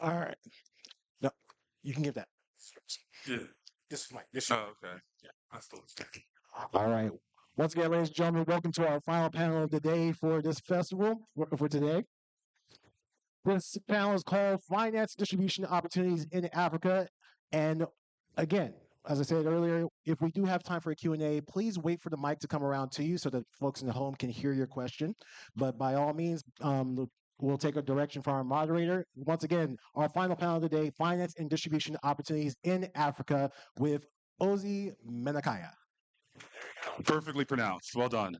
All right. No, you can give that. Yeah. This is Mike. This is Oh, okay. yeah. I still All right. Once again, ladies and gentlemen, welcome to our final panel of the day for this festival for today. This panel is called Finance Distribution Opportunities in Africa. And again, as I said earlier, if we do have time for a Q&A, please wait for the mic to come around to you so that folks in the home can hear your question. But by all means, we'll take a direction from our moderator. Once again, our final panel of the day, Finance and Distribution Opportunities in Africa with Ozi Menakaya. perfectly pronounced. Well done.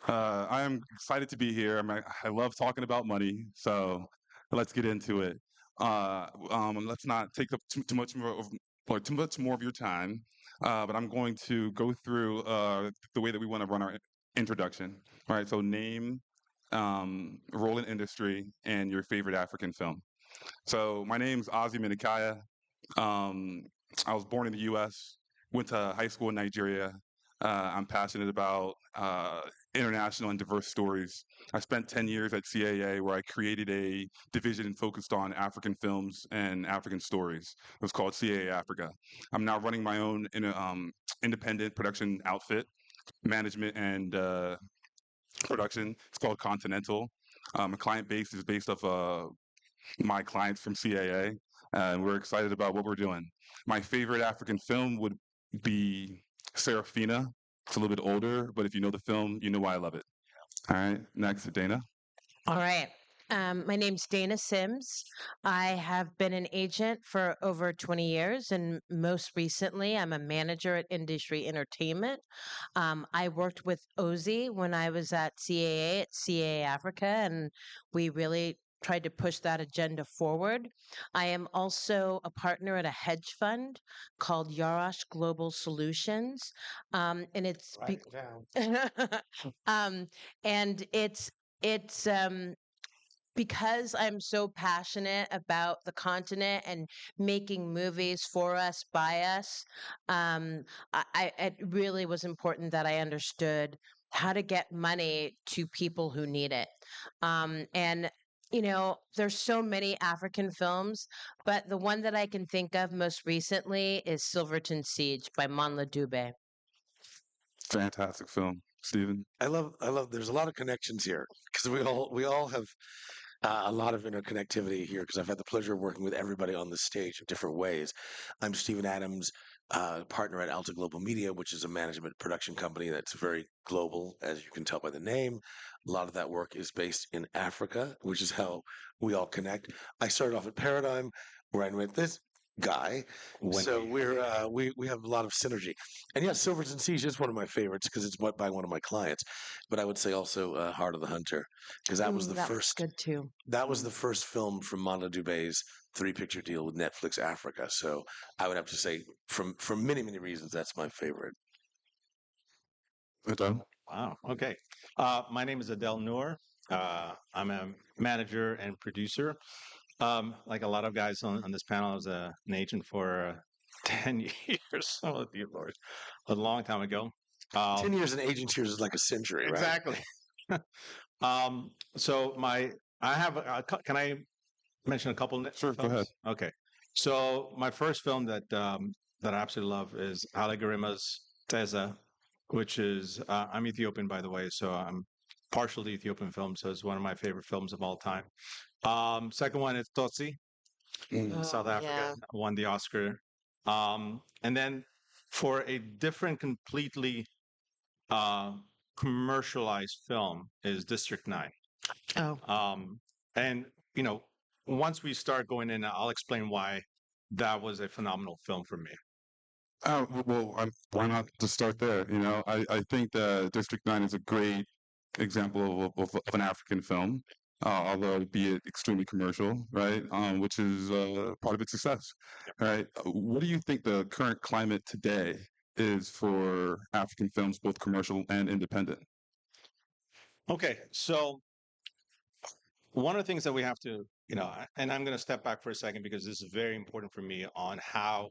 I am excited to be here. I love talking about money, so let's get into it. Let's not take up too much more or too much more of your time, but I'm going to go through the way that we want to run our introduction. All right, so name, role in industry, and your favorite African film. So my name's Ozzy Minikaya. Um, I was born in the U.S., went to high school in Nigeria. I'm passionate about international and diverse stories. I spent 10 years at CAA where I created a division focused on African films and African stories. It was called CAA Africa. I'm now running my own independent production outfit, management and production. It's called Continental. My client base is based off my clients from CAA, and we're excited about what we're doing. My favorite African film would be Serafina. It's a little bit older, but if you know the film, you know why I love it. All right, next, Dana. All right. My name's Dana Sims. I have been an agent for over 20 years, and most recently, I'm a manager at Industry Entertainment. I worked with Ozzy when I was at CAA at CAA Africa, and we really tried to push that agenda forward. I am also a partner at a hedge fund called Yarash Global Solutions, and it's Write it down. um, and it's because I'm so passionate about the continent and making movies for us, by us, it really was important that I understood how to get money to people who need it. And there's so many African films, but the one that I can think of most recently is Silverton Siege by Monla Dube. Fantastic film, Stephen. I love there's a lot of connections here because we all have a lot of interconnectivity here because I've had the pleasure of working with everybody on the stage in different ways. I'm Stephen Adams, partner at Alta Global Media, which is a management production company that's very global, as you can tell by the name. A lot of that work is based in Africa, which is how we all connect. I started off at Paradigm, where I met this guy. So we have a lot of synergy. And yes, Silverton Siege is one of my favorites because it's by one of my clients. But I would say also Heart of the Hunter because that was the That was first good too. that was the first film from Manda Dube's three-picture deal with Netflix Africa. So I would have to say, for many many reasons, that's my favorite. Adele. Wow. Okay. My name is Adele Noor. I'm a manager and producer. Like a lot of guys on this panel, I was an agent for 10 years. Oh, dear Lord. A long time ago. 10 years in agents years is like a century, right? Exactly. So I have, can I mention a couple Sure, go films? ahead. Okay. So my first film that I absolutely love is Haile Teza, which is, I'm Ethiopian, by the way, so I'm partially Ethiopian film, so it's one of my favorite films of all time. Second one is Tutsi, South Africa, Yeah. won the Oscar. And then for a different, completely uh, commercialized film is District 9. Oh. And, you know, once we start going in, I'll explain why that was a phenomenal film for me. Why not just start there? You know, I think that District 9 is a great example of an African film, although it be extremely commercial, right? Which is part of its success, right? What do you think the current climate today is for African films, both commercial and independent? Okay, so one of the things that we have to and I'm going to step back for a second because this is very important for me on how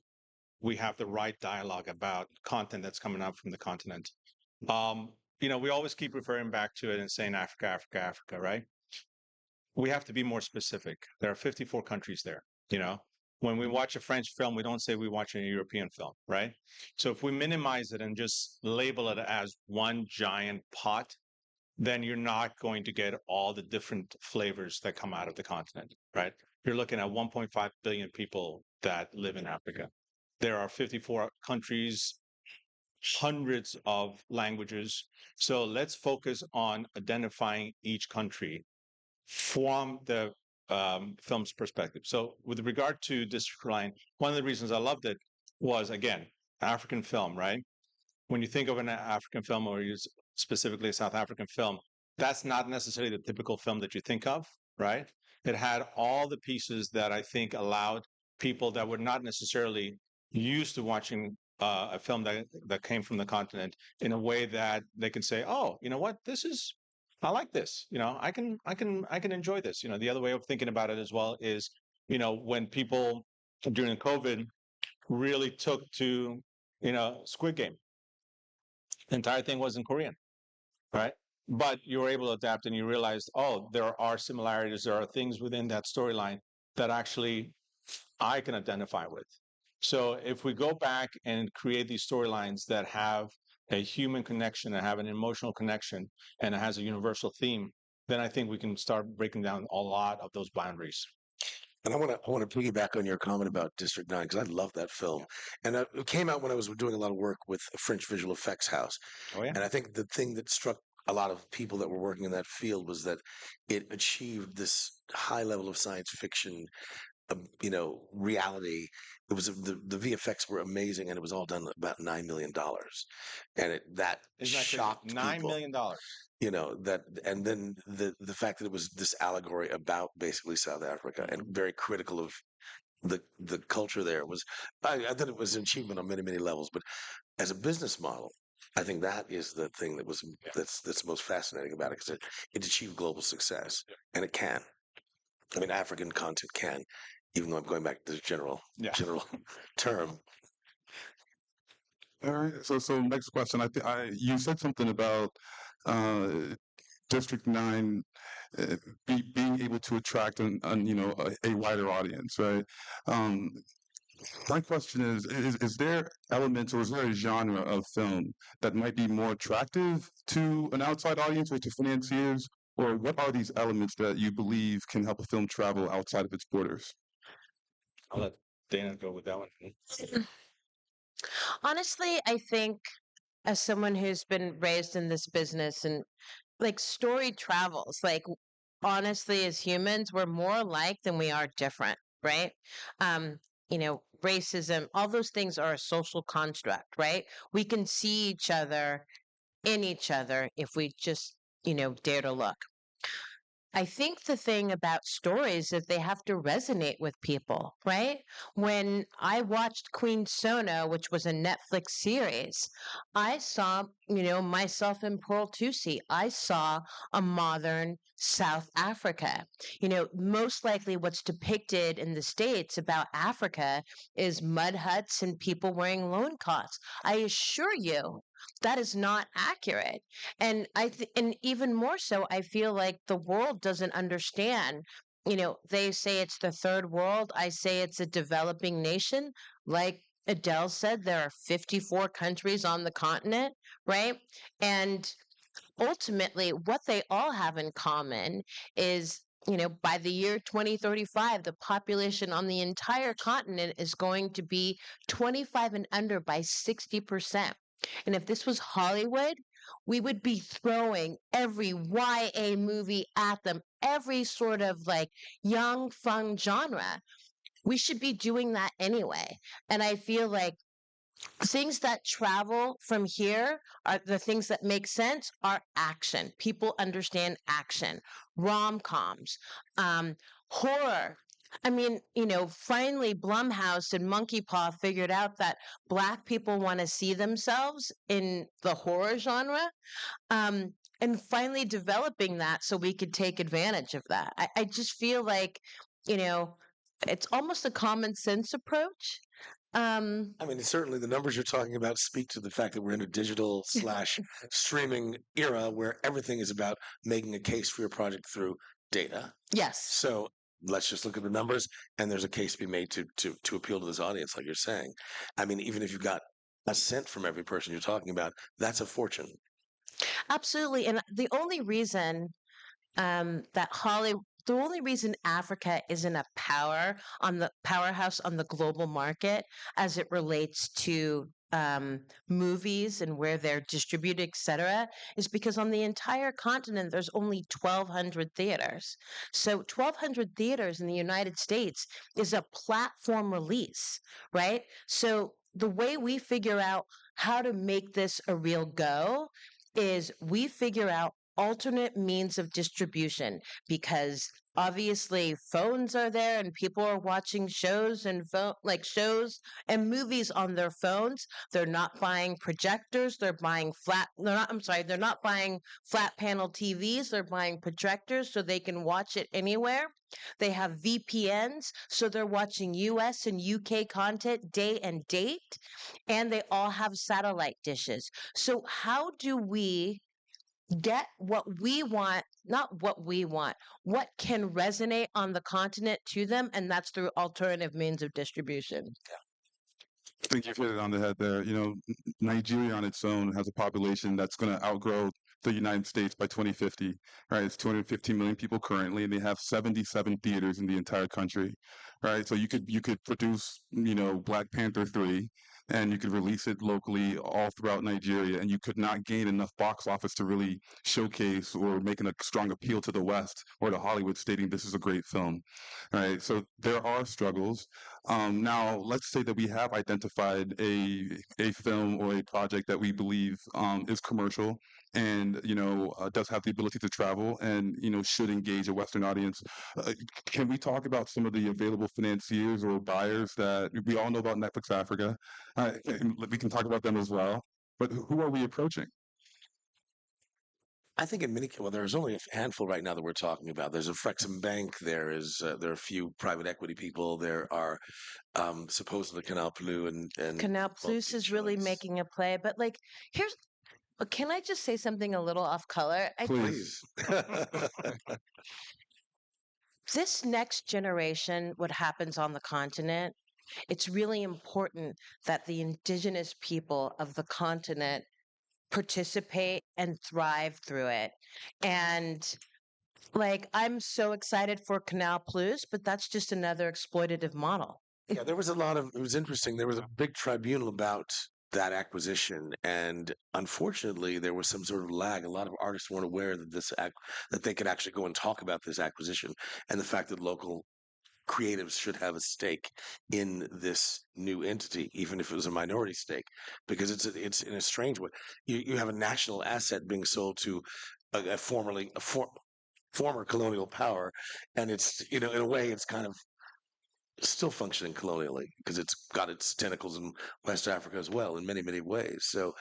we have the right dialogue about content that's coming out from the continent. We always keep referring back to it and saying Africa, Africa, Africa, right? We have to be more specific. There are 54 countries there, you know. When we watch a French film, we don't say we watch a European film, right? So if we minimize it and just label it as one giant pot, then you're not going to get all the different flavors that come out of the continent, right? You're looking at 1.5 billion people that live in Africa. There are 54 countries, hundreds of languages. So let's focus on identifying each country from the film's perspective. So with regard to District 9, one of the reasons I loved it was, again, African film, right? When you think of an African film or use specifically a South African film, that's not necessarily the typical film that you think of, right? It had all the pieces that I think allowed people that were not necessarily used to watching a film that came from the continent in a way that they can say, "Oh, you know what? I like this. I can enjoy this." The other way of thinking about it as well is, when people during COVID really took to, Squid Game, the entire thing was in Korean, right? But you were able to adapt and you realized, oh, there are similarities. There are things within that storyline that actually I can identify with. So if we go back and create these storylines that have a human connection, that have an emotional connection, and it has a universal theme, then I think we can start breaking down a lot of those boundaries. And I want to piggyback on your comment about District 9 because I love that film. And it came out when I was doing a lot of work with a French visual effects house. Oh, yeah. And I think the thing that struck a lot of people that were working in that field was that it achieved this high level of science fiction, reality. It was the VFX were amazing, and it was all done about $9 million, and that Isn't that crazy? shocked $9 people. million. That, and then the fact that it was this allegory about basically South Africa and very critical of the culture there was. I thought it was an achievement on many many levels, but as a business model, I think that is the thing that was that's most fascinating about it because it achieved global success, and it can. I mean, African content can, even though I'm going back to the general term. All right. So next question. You said something about uh, District 9 being able to attract a wider audience, right? Um, my question is there elements or is there a genre of film that might be more attractive to an outside audience or to financiers? Or what are these elements that you believe can help a film travel outside of its borders? I'll let Dana go with that one. Honestly, I think as someone who's been raised in this business and like story travels, like honestly, as humans, we're more alike than we are different, right? Racism, all those things are a social construct, right? We can see each other in each other if we just, dare to look. I think the thing about stories is they have to resonate with people, right? When I watched Queen Sona, which was a Netflix series, I saw, myself in Pearl Tusi. I saw a modern South Africa. Most likely what's depicted in the States about Africa is mud huts and people wearing loincloths. I assure you, that is not accurate. And and even more so, I feel like the world doesn't understand. They say it's the third world. I say it's a developing nation. Like Adele said, there are 54 countries on the continent, right? And ultimately, what they all have in common is, by the year 2035, the population on the entire continent is going to be 25 and under by 60%. And if this was Hollywood, we would be throwing every YA movie at them, every sort of like young, fun genre. We should be doing that anyway. And I feel like things that travel from here are the things that make sense are action. People understand action, rom-coms, horror. I mean, finally Blumhouse and Monkey Paw figured out that Black people want to see themselves in the horror genre. Um, and finally developing that so we could take advantage of that. I just feel like, you know, it's almost a common sense approach. I mean, certainly the numbers you're talking about speak to the fact that we're in a digital slash streaming era where everything is about making a case for your project through data. Yes. So let's just look at the numbers, and there's a case to be made to appeal to this audience, like you're saying. I mean, even if you got a cent from every person you're talking about, that's a fortune. Absolutely. And the only reason Africa isn't a powerhouse on the global market as it relates to movies and where they're distributed, etc., is because on the entire continent there's only 1,200 theaters. So 1,200 theaters in the United States is a platform release, right? So the way we figure out how to make this a real go is we figure out alternate means of distribution, because obviously phones are there and people are watching shows and shows and movies on their phones. They're not buying projectors, they're not buying flat panel TVs, they're buying projectors so they can watch it anywhere. They have VPNs, so they're watching US and UK content day and date, and they all have satellite dishes. So how do we get what we want, not what we want, what can resonate on the continent to them? And that's through alternative means of distribution. I think you've hit it on the head there. Nigeria on its own has a population that's going to outgrow the United States by 2050. Right, it's 215 million people currently, and they have 77 theaters in the entire country. Right, so you could produce Black Panther 3, and you could release it locally all throughout Nigeria, and you could not gain enough box office to really showcase or make a strong appeal to the West or to Hollywood, stating this is a great film. Right, so there are struggles. Now, let's say that we have identified a film or a project that we believe is commercial and does have the ability to travel and should engage a Western audience. Can we talk about some of the available financiers or buyers that we all know about? Netflix Africa? We can talk about them as well. But who are we approaching? I think in many cases, well, there's only a handful right now that we're talking about. There's a Frexham Bank. There are a few private equity people. There are supposedly Canal Plus and Canal Plus is really Choice. making a play, but can I just say something a little off color? Please. This next generation, what happens on the continent, it's really important that the indigenous people of the continent participate and thrive through it. And I'm so excited for Canal Plus, but that's just another exploitative model. Yeah, it was interesting. There was a big tribunal about that acquisition, and unfortunately, there was some sort of lag. A lot of artists weren't aware that they could actually go and talk about this acquisition and the fact that local creatives should have a stake in this new entity, even if it was a minority stake, because it's in a strange way. You have a national asset being sold to a former colonial power, and it's in a way it's kind of still functioning colonially because it's got its tentacles in West Africa as well in many, many ways. So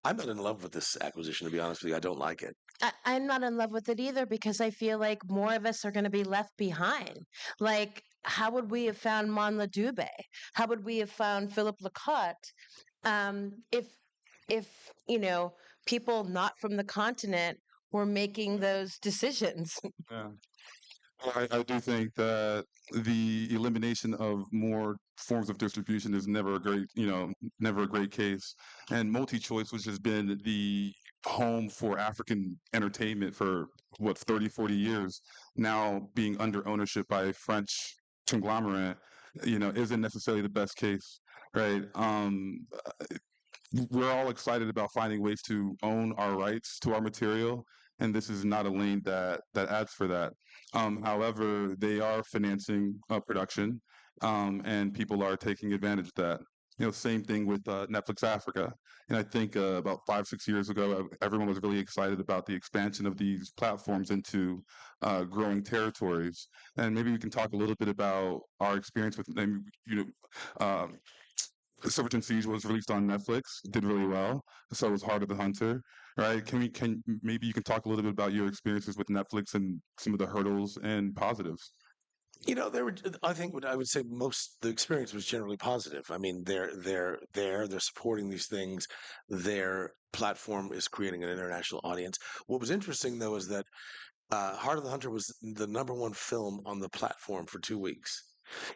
I'm not in love with this acquisition, to be honest with you. I don't like it. I'm not in love with it either, because I feel like more of us are going to be left behind. How would we have found Monla Dube? How would we have found Philip Lecotte if people not from the continent were making those decisions? Yeah. I do think that the elimination of more forms of distribution is never a great case. And multi-choice, which has been the home for African entertainment for 30, 40 years, now being under ownership by a French conglomerate, isn't necessarily the best case, right? We're all excited about finding ways to own our rights to our material, and this is not a lane that adds for that. However, they are financing production, and people are taking advantage of that. Same thing with Netflix Africa. And I think about 5, 6 years ago, everyone was really excited about the expansion of these platforms into growing territories. And maybe we can talk a little bit about our experience with them. Silverton Siege was released on Netflix, did really well. So was Heart of the Hunter, right? Maybe you can talk a little bit about your experiences with Netflix and some of the hurdles and positives? There were. I think what I would say most the experience was generally positive. I mean, they're supporting these things. Their platform is creating an international audience. What was interesting though is that Heart of the Hunter was the number one film on the platform for 2 weeks.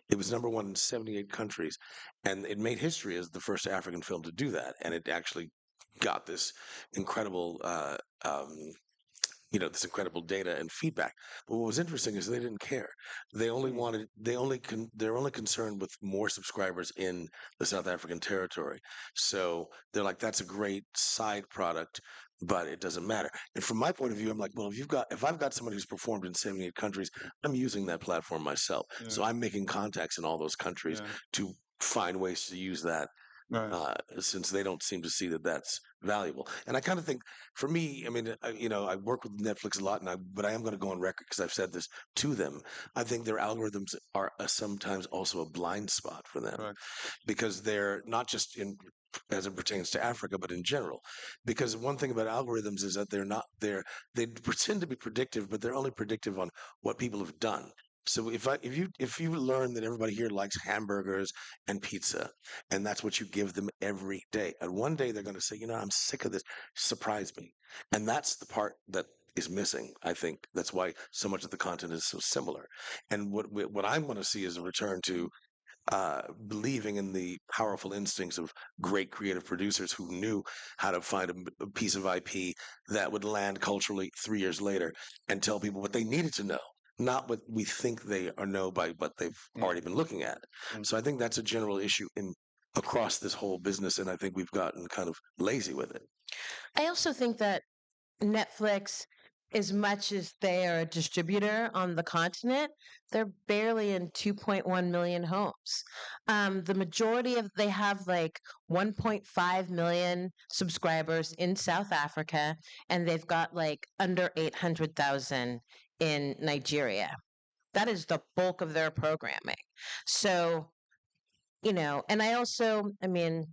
It was number one in 78 countries, and it made history as the first African film to do that. And it actually got this incredible this incredible data and feedback. But what was interesting is they didn't care. They only wanted they're only concerned with more subscribers in the South African territory. So they're like, that's a great side product, but it doesn't matter. And from my point of view, I'm like, well, if I've got somebody who's performed in 78 countries, I'm using that platform myself. Yeah, So I'm making contacts in all those countries yeah, to find ways to use that right. since they don't seem to see that that's valuable. And I kind of think, for me, I mean, I work with Netflix a lot, but I am going to go on record because I've said this to them. I think their algorithms are sometimes also a blind spot for them Correct. because they're not just in as it pertains to Africa, but in general. Because one thing about algorithms is that they pretend to be predictive, but they're only predictive on what people have done. So if you learn that everybody here likes hamburgers and pizza, and that's what you give them every day, and one day they're going to say, I'm sick of this. Surprise me, and that's the part that is missing. I think that's why so much of the content is so similar. And what I'm going to see is a return to believing in the powerful instincts of great creative producers who knew how to find a piece of IP that would land culturally 3 years later and tell people what they needed to know, not what we think they know by what they've already been looking at. Mm. So I think that's a general issue in across this whole business, and I think we've gotten kind of lazy with it. I also think that Netflix, as much as they are a distributor on the continent, they're barely in 2.1 million homes. The majority of they have like 1.5 million subscribers in South Africa, and they've got like under 800,000 in Nigeria. That is the bulk of their programming. So, and I mean,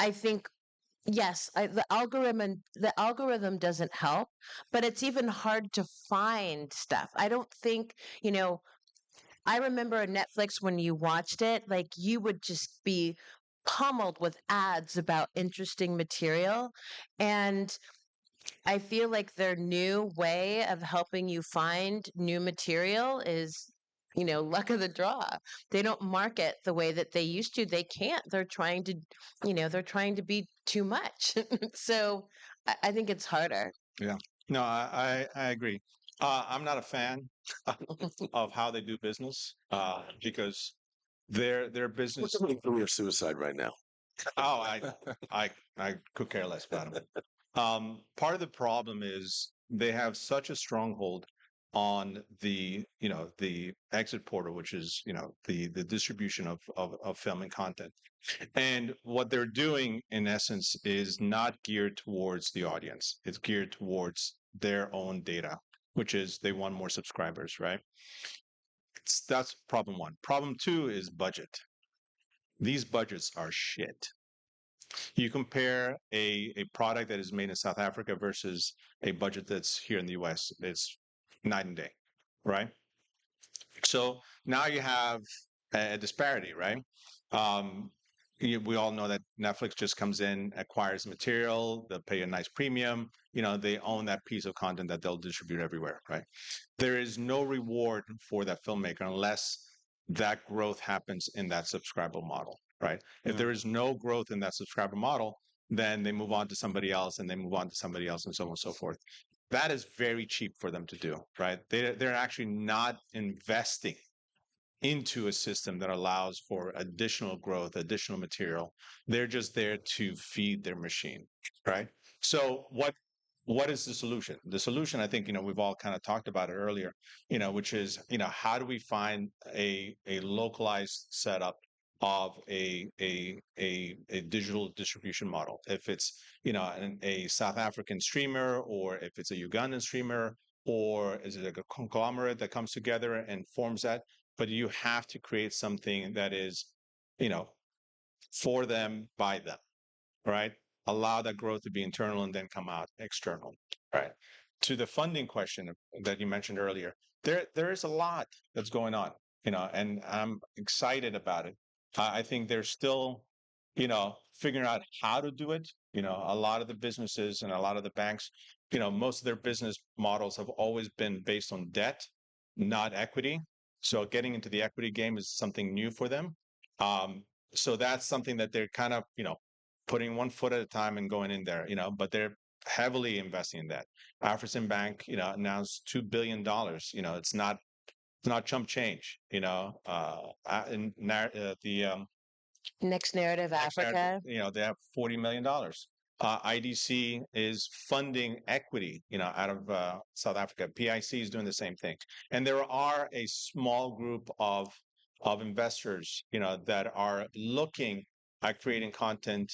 I think yes, the algorithm doesn't help, but it's even hard to find stuff. I don't think, you know, I remember on Netflix when you watched it, like you would just be pummeled with ads about interesting material. And I feel like their new way of helping you find new material is, luck of the draw. They don't market the way that they used to. They can't. They're trying to be too much. So I think it's harder. Yeah. No, I agree. I'm not a fan of how they do business because their We're business. committing career suicide right now. Oh, I could care less about them. Part of the problem is they have such a stronghold on the exit portal, which is the distribution of film and content. And what they're doing, in essence, is not geared towards the audience. It's geared towards their own data, which is they want more subscribers, right? That's problem one. Problem two is budget. These budgets are shit. You compare a product that is made in South Africa versus a budget that's here in the US, it's night and day, right? So now you have a disparity, right? Um, we all know that Netflix just comes in, acquires material, they'll pay a nice premium. They own that piece of content that they'll distribute everywhere, right? There is no reward for that filmmaker unless that growth happens in that subscriber model, right? If there is no growth in that subscriber model, then they move on to somebody else and they move on to somebody else and so on and so forth. That is very cheap for them to do, right? They're actually not investing into a system that allows for additional growth, additional material. They're just there to feed their machine, right? So what is the solution? The solution, I think, we've all kind of talked about it earlier, which is, how do we find a localized setup of a digital distribution model? If it's, a South African streamer, or if it's a Ugandan streamer, or is it a conglomerate that comes together and forms that? But you have to create something that is, you know, for them, by them, right? Allow that growth to be internal and then come out external, right? To the funding question that you mentioned earlier, there is a lot that's going on, and I'm excited about it. I think there's still, figuring out how to do it. A lot of the businesses and a lot of the banks, most of their business models have always been based on debt, not equity. So getting into the equity game is something new for them. So that's something that they're kind of, putting one foot at a time and going in there, but they're heavily investing in that. Afrexim Bank, announced $2 billion. It's not chump change. The Next Narrative Next Narrative, Africa. they have $40 million. IDC is funding equity, out of South Africa. PIC is doing the same thing, and there are a small group of investors, that are looking at creating content,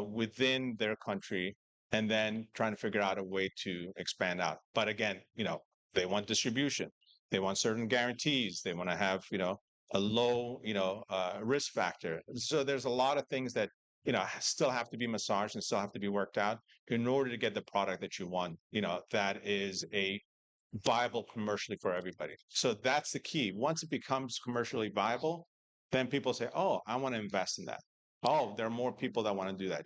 within their country, and then trying to figure out a way to expand out. But again, they want distribution, they want certain guarantees, they want to have, a low, risk factor. So there's a lot of things that, still have to be massaged and still have to be worked out in order to get the product that you want, that is a viable commercially for everybody. So that's the key. Once it becomes commercially viable, then people say, "Oh, I want to invest in that. Oh, there are more people that want to do that,"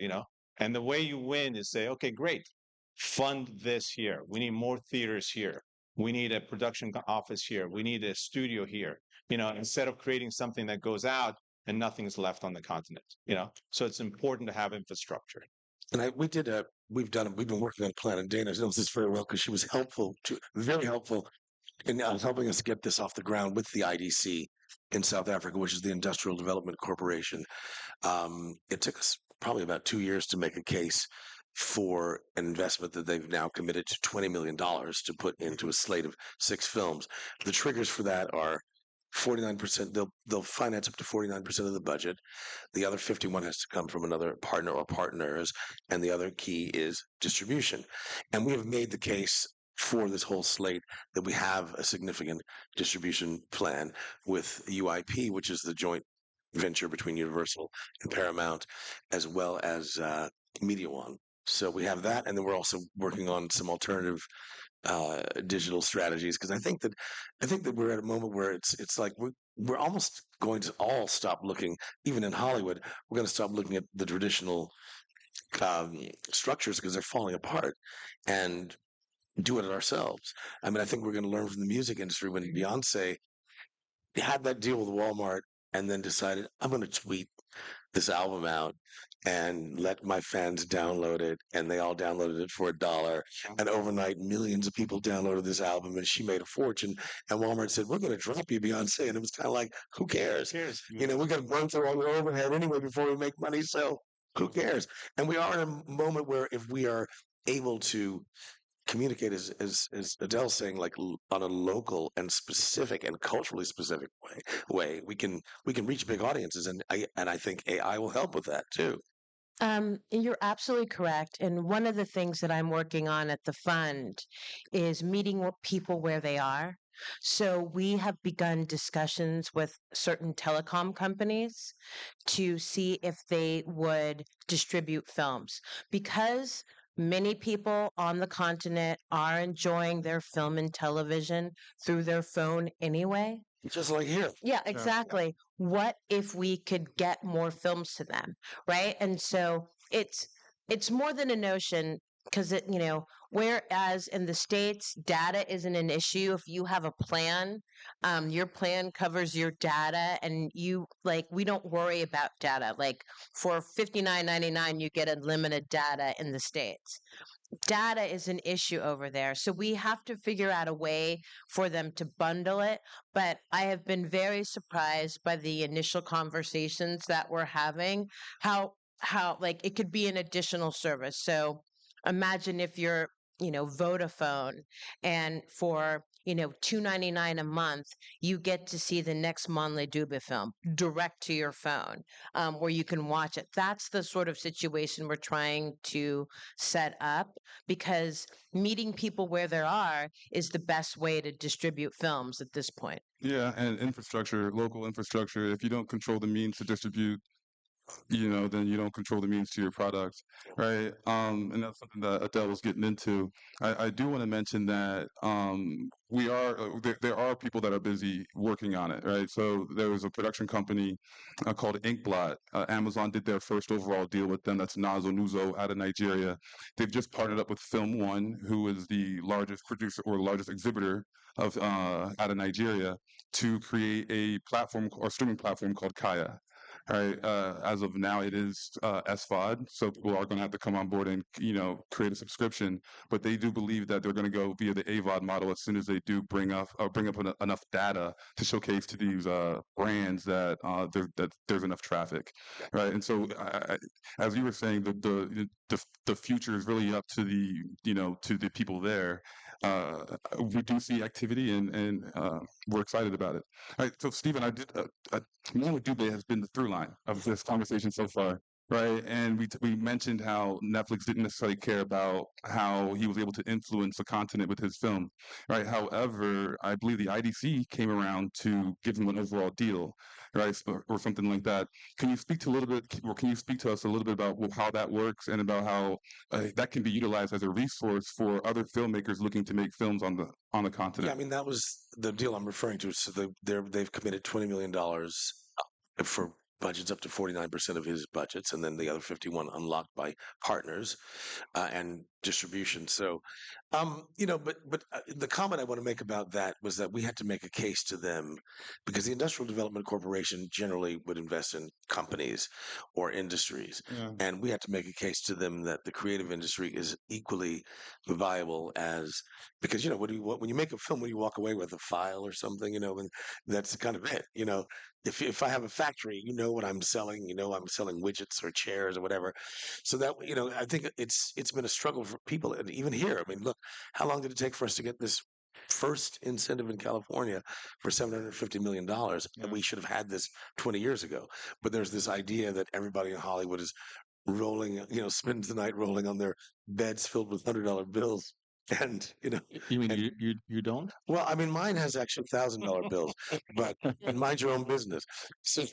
And the way you win is say, "Okay, great. Fund this here. We need more theaters here. We need a production office here. We need a studio here." Instead of creating something that goes out and nothing's left on the continent, So it's important to have infrastructure. And we've been working on Planet Dana knows this very well because she was very helpful in helping us get this off the ground with the IDC in South Africa, which is the Industrial Development Corporation. It took us probably about 2 years to make a case for an investment that they've now committed to $20 million to put into a slate of 6 films. The triggers for that are 49%. They'll finance up to 49% of the budget. The other 51 has to come from another partner or partners, and the other key is distribution. And we have made the case for this whole slate that we have a significant distribution plan with UIP, which is the joint venture between Universal and Paramount, as well as Media One. So we have that, and then we're also working on some alternative digital strategies, because I think that we're at a moment where it's like we're almost going to all stop looking, even in Hollywood, we're going to stop looking at the traditional structures because they're falling apart, and do it ourselves. I mean, I think we're going to learn from the music industry when Beyonce had that deal with Walmart and then decided, I'm going to tweet this album out and let my fans download it, and they all downloaded it for $1. And overnight, millions of people downloaded this album, and she made a fortune. And Walmart said, "We're going to drop you, Beyonce." And it was kind of like, who cares? We're going to run through all the overhead anyway before we make money. So who cares? And we are in a moment where if we are able to communicate, as Adele's saying, like on a local and specific and culturally specific way, we can reach big audiences, and I think AI will help with that too. And you're absolutely correct. And one of the things that I'm working on at the fund is meeting people where they are. So we have begun discussions with certain telecom companies to see if they would distribute films, because many people on the continent are enjoying their film and television through their phone anyway. Just like here. Yeah, exactly. What if we could get more films to them, right? And so it's more than a notion, because whereas in the States, data isn't an issue. If you have a plan, your plan covers your data, and we don't worry about data. Like for $59.99, you get unlimited data in the States. Data is an issue over there. So we have to figure out a way for them to bundle it. But I have been very surprised by the initial conversations that we're having, how like it could be an additional service. So imagine if you're, Vodafone, and for $2.99 a month, you get to see the next Monle Dube film direct to your phone, where you can watch it. That's the sort of situation we're trying to set up, because meeting people where they are is the best way to distribute films at this point. Yeah, and infrastructure, local infrastructure. If you don't control the means to distribute then you don't control the means to your product, right? And that's something that Adele was getting into. I do want to mention that there are people that are busy working on it, right? So there was a production company called Inkblot. Amazon did their first overall deal with them. That's Nazo Nuzo out of Nigeria. They've just partnered up with Film One, who is the largest producer or largest exhibitor of out of Nigeria, to create a platform or streaming platform called Kaya. Right. As of now, it is SVOD, so people are going to have to come on board and create a subscription. But they do believe that they're going to go via the AVOD model as soon as they do bring up enough data to showcase to these brands that there's enough traffic, right? And so, as you were saying, the future is really up to the people there. We do see activity, and we're excited about it. All right, so Stephen, Moana Dube has been the through line of this conversation so far, right? And we mentioned how Netflix didn't necessarily care about how he was able to influence a continent with his film, right? However, I believe the IDC came around to give him an overall deal, right, or something like that. Can you speak to a little bit, or can you speak to us a little bit about how that works and about how that can be utilized as a resource for other filmmakers looking to make films on the Yeah, continent? I mean that was the deal I'm referring to. So they've committed $20 million for budgets up to 49% of his budgets, and then the other 51 unlocked by partners and distribution. So, but the comment I want to make about that was that we had to make a case to them because the Industrial Development Corporation generally would invest in companies or industries, Yeah. and we had to make a case to them that the creative industry is equally viable as because when you make a film, when you walk away with a file or something, and that's kind of it. If I have a factory, you know what I'm selling. I'm selling widgets or chairs or whatever. So that I think it's been a struggle for people, and even here. I mean, look, how long did it take for us to get this first incentive in California for $750 million? Yeah. We should have had this 20 years ago. But there's this idea that everybody in Hollywood is rolling, spends the night rolling on their beds filled with $100 bills. And You mean and you don't? well, I mean, mine has actually $1,000 bills, but mind your own business. So,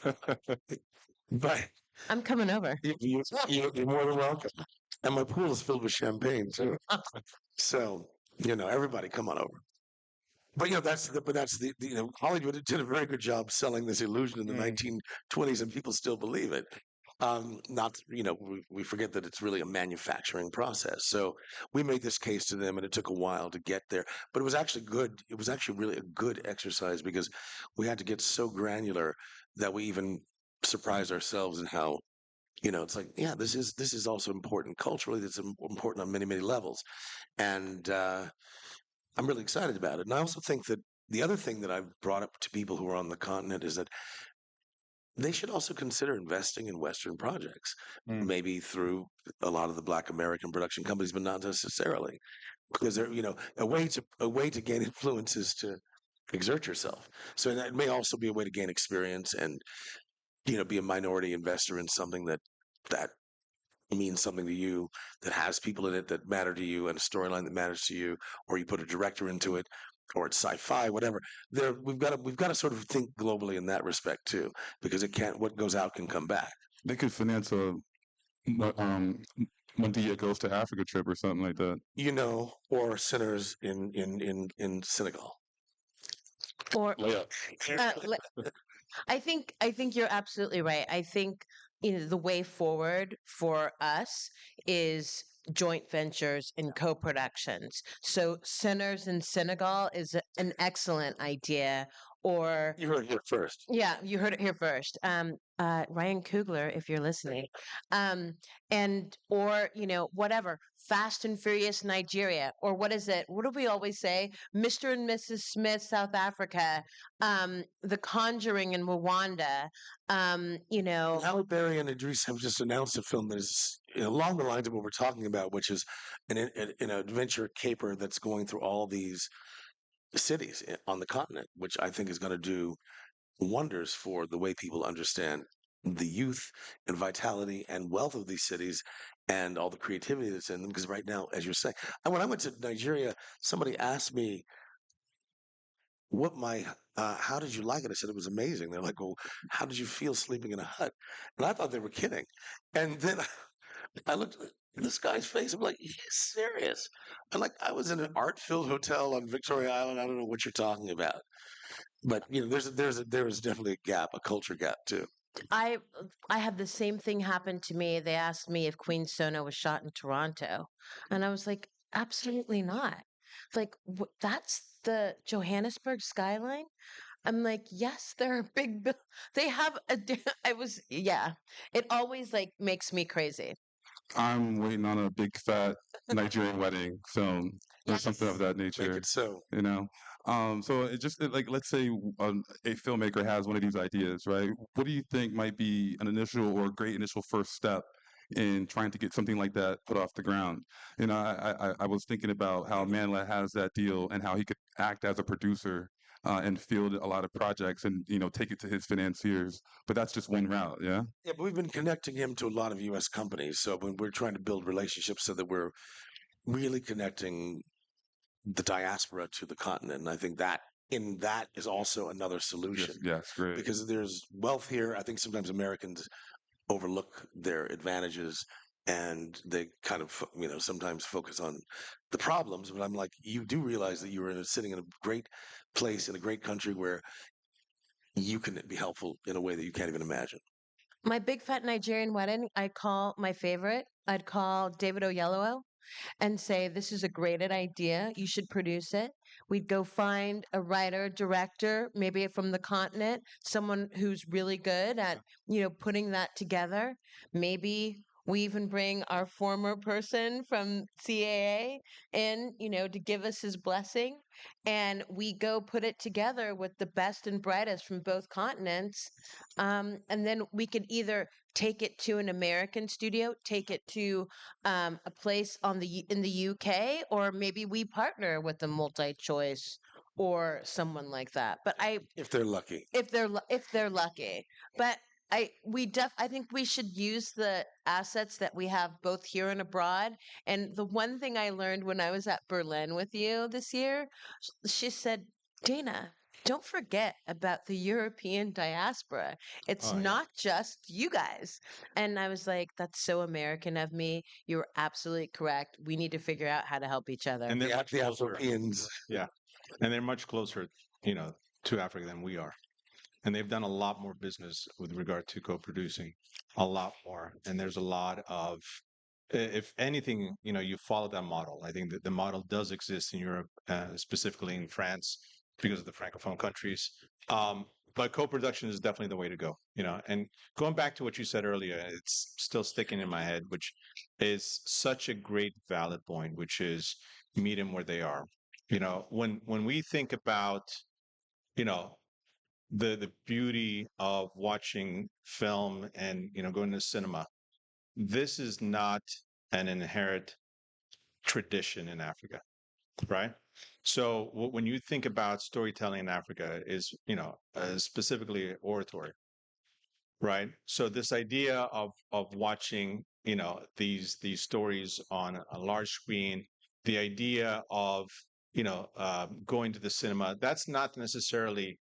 but I'm coming over. you're more than welcome. And my pool is filled with champagne too. So, everybody come on over. But Hollywood did a very good job selling this illusion in the Mm. 1920s, and people still believe it. Not, we forget that it's really a manufacturing process. So we made this case to them, and it took a while to get there. But it was actually good. It was actually really a good exercise because we had to get so granular that we even surprised ourselves in how it's like, yeah, this is also important culturally. This is important on many, many levels, and I'm really excited about it. And I also think that the other thing that I've brought up to people who are on the continent is that they should also consider investing in Western projects, Mm. maybe through a lot of the Black American production companies, but not necessarily, because they're a way to gain influence is to exert yourself. So that may also be a way to gain experience and be a minority investor in something that means something to you, that has people in it that matter to you, and a storyline that matters to you, or you put a director into it, or it's sci-fi, whatever. We've got to sort of think globally in that respect too, because it can't. What goes out can come back. They could finance a Mandia goes to Africa trip or something like that. Or sinners in Senegal. Or Layup. I think you're absolutely right. I think the way forward for us is joint ventures and co-productions. So Sinners in Senegal is an excellent idea. Or You heard it here first. yeah, you heard it here first. Ryan Coogler, if you're listening, and or whatever, Fast and Furious Nigeria, or what is it? What do we always say? Mr. and Mrs. Smith, South Africa, The Conjuring in Rwanda. Halle Berry and Idris have just announced a film that is along the lines of what we're talking about, which is an adventure caper that's going through all these cities on the continent, which I think is going to do wonders for the way people understand the youth and vitality and wealth of these cities and all the creativity that's in them. Because right now, as you're saying, when I went to Nigeria, somebody asked me, how did you like it? I said, it was amazing. They're like, well, how did you feel sleeping in a hut? And I thought they were kidding. And then I looked at this guy's face. I'm like, he's serious. And like, I was in an art-filled hotel on Victoria Island. I don't know what you're talking about. But there's definitely a gap, a culture gap too. I I had the same thing happen to me. They asked me if Queen Sona was shot in Toronto, and I was like, absolutely not. Like that's the Johannesburg skyline. I'm like, yes, there are big. They have a. I was yeah. It always like makes me crazy. I'm waiting on a big fat Nigerian wedding film or something of Yes. that Make nature. it so. You know, so like let's say a filmmaker has one of these ideas, right? What do you think might be an initial or great initial first step in trying to get something like that put off the ground? You know, I was thinking about how Manla has that deal and how he could act as a producer. And field a lot of projects and take it to his financiers, but that's just one route. Yeah. Yeah, but we've been connecting him to a lot of U.S. companies. So when we're trying to build relationships so that we're really connecting the diaspora to the continent, and I think that is also another solution Yes. Yes. Great. because there's wealth here. I think sometimes Americans overlook their advantages and they kind of sometimes focus on the problems. But I'm like, you do realize that you're sitting in a great place in a great country where you can be helpful in a way that you can't even imagine. My big fat Nigerian wedding, I'd call my favorite. I'd call David Oyelowo and say, this is a great idea. You should produce it. We'd go find a writer, director, maybe from the continent, someone who's really good at, putting that together. Maybe we even bring our former person from CAA in, to give us his blessing. And we go put it together with the best and brightest from both continents. And then we could either take it to an American studio, take it to a place in the UK, or maybe we partner with a multi-choice or someone like that. But If they're lucky. if they're lucky, but I think we should use the assets that we have both here and abroad. And the one thing I learned when I was at Berlin with you this year, she said, Dana, don't forget about the European diaspora. It's Oh yeah. not just you guys. And I was like, that's so American of me. You're absolutely correct. We need to figure out how to help each other. And they're much The closer. Europeans. Yeah, and they're much closer, to Africa than we are. And they've done a lot more business with regard to co-producing, a lot more. And there's a lot of, if anything, you follow that model. I think that the model does exist in Europe, specifically in France, because of the Francophone countries. But co-production is definitely the way to go, And going back to what you said earlier, it's still sticking in my head, which is such a great valid point, which is meet them where they are. When we think about, you know, the beauty of watching film and going to cinema, this is not an inherent tradition in Africa, right? So when you think about storytelling in Africa is specifically oratory, right? So this idea of watching these stories on a large screen, the idea of going to the cinema, that's not necessarily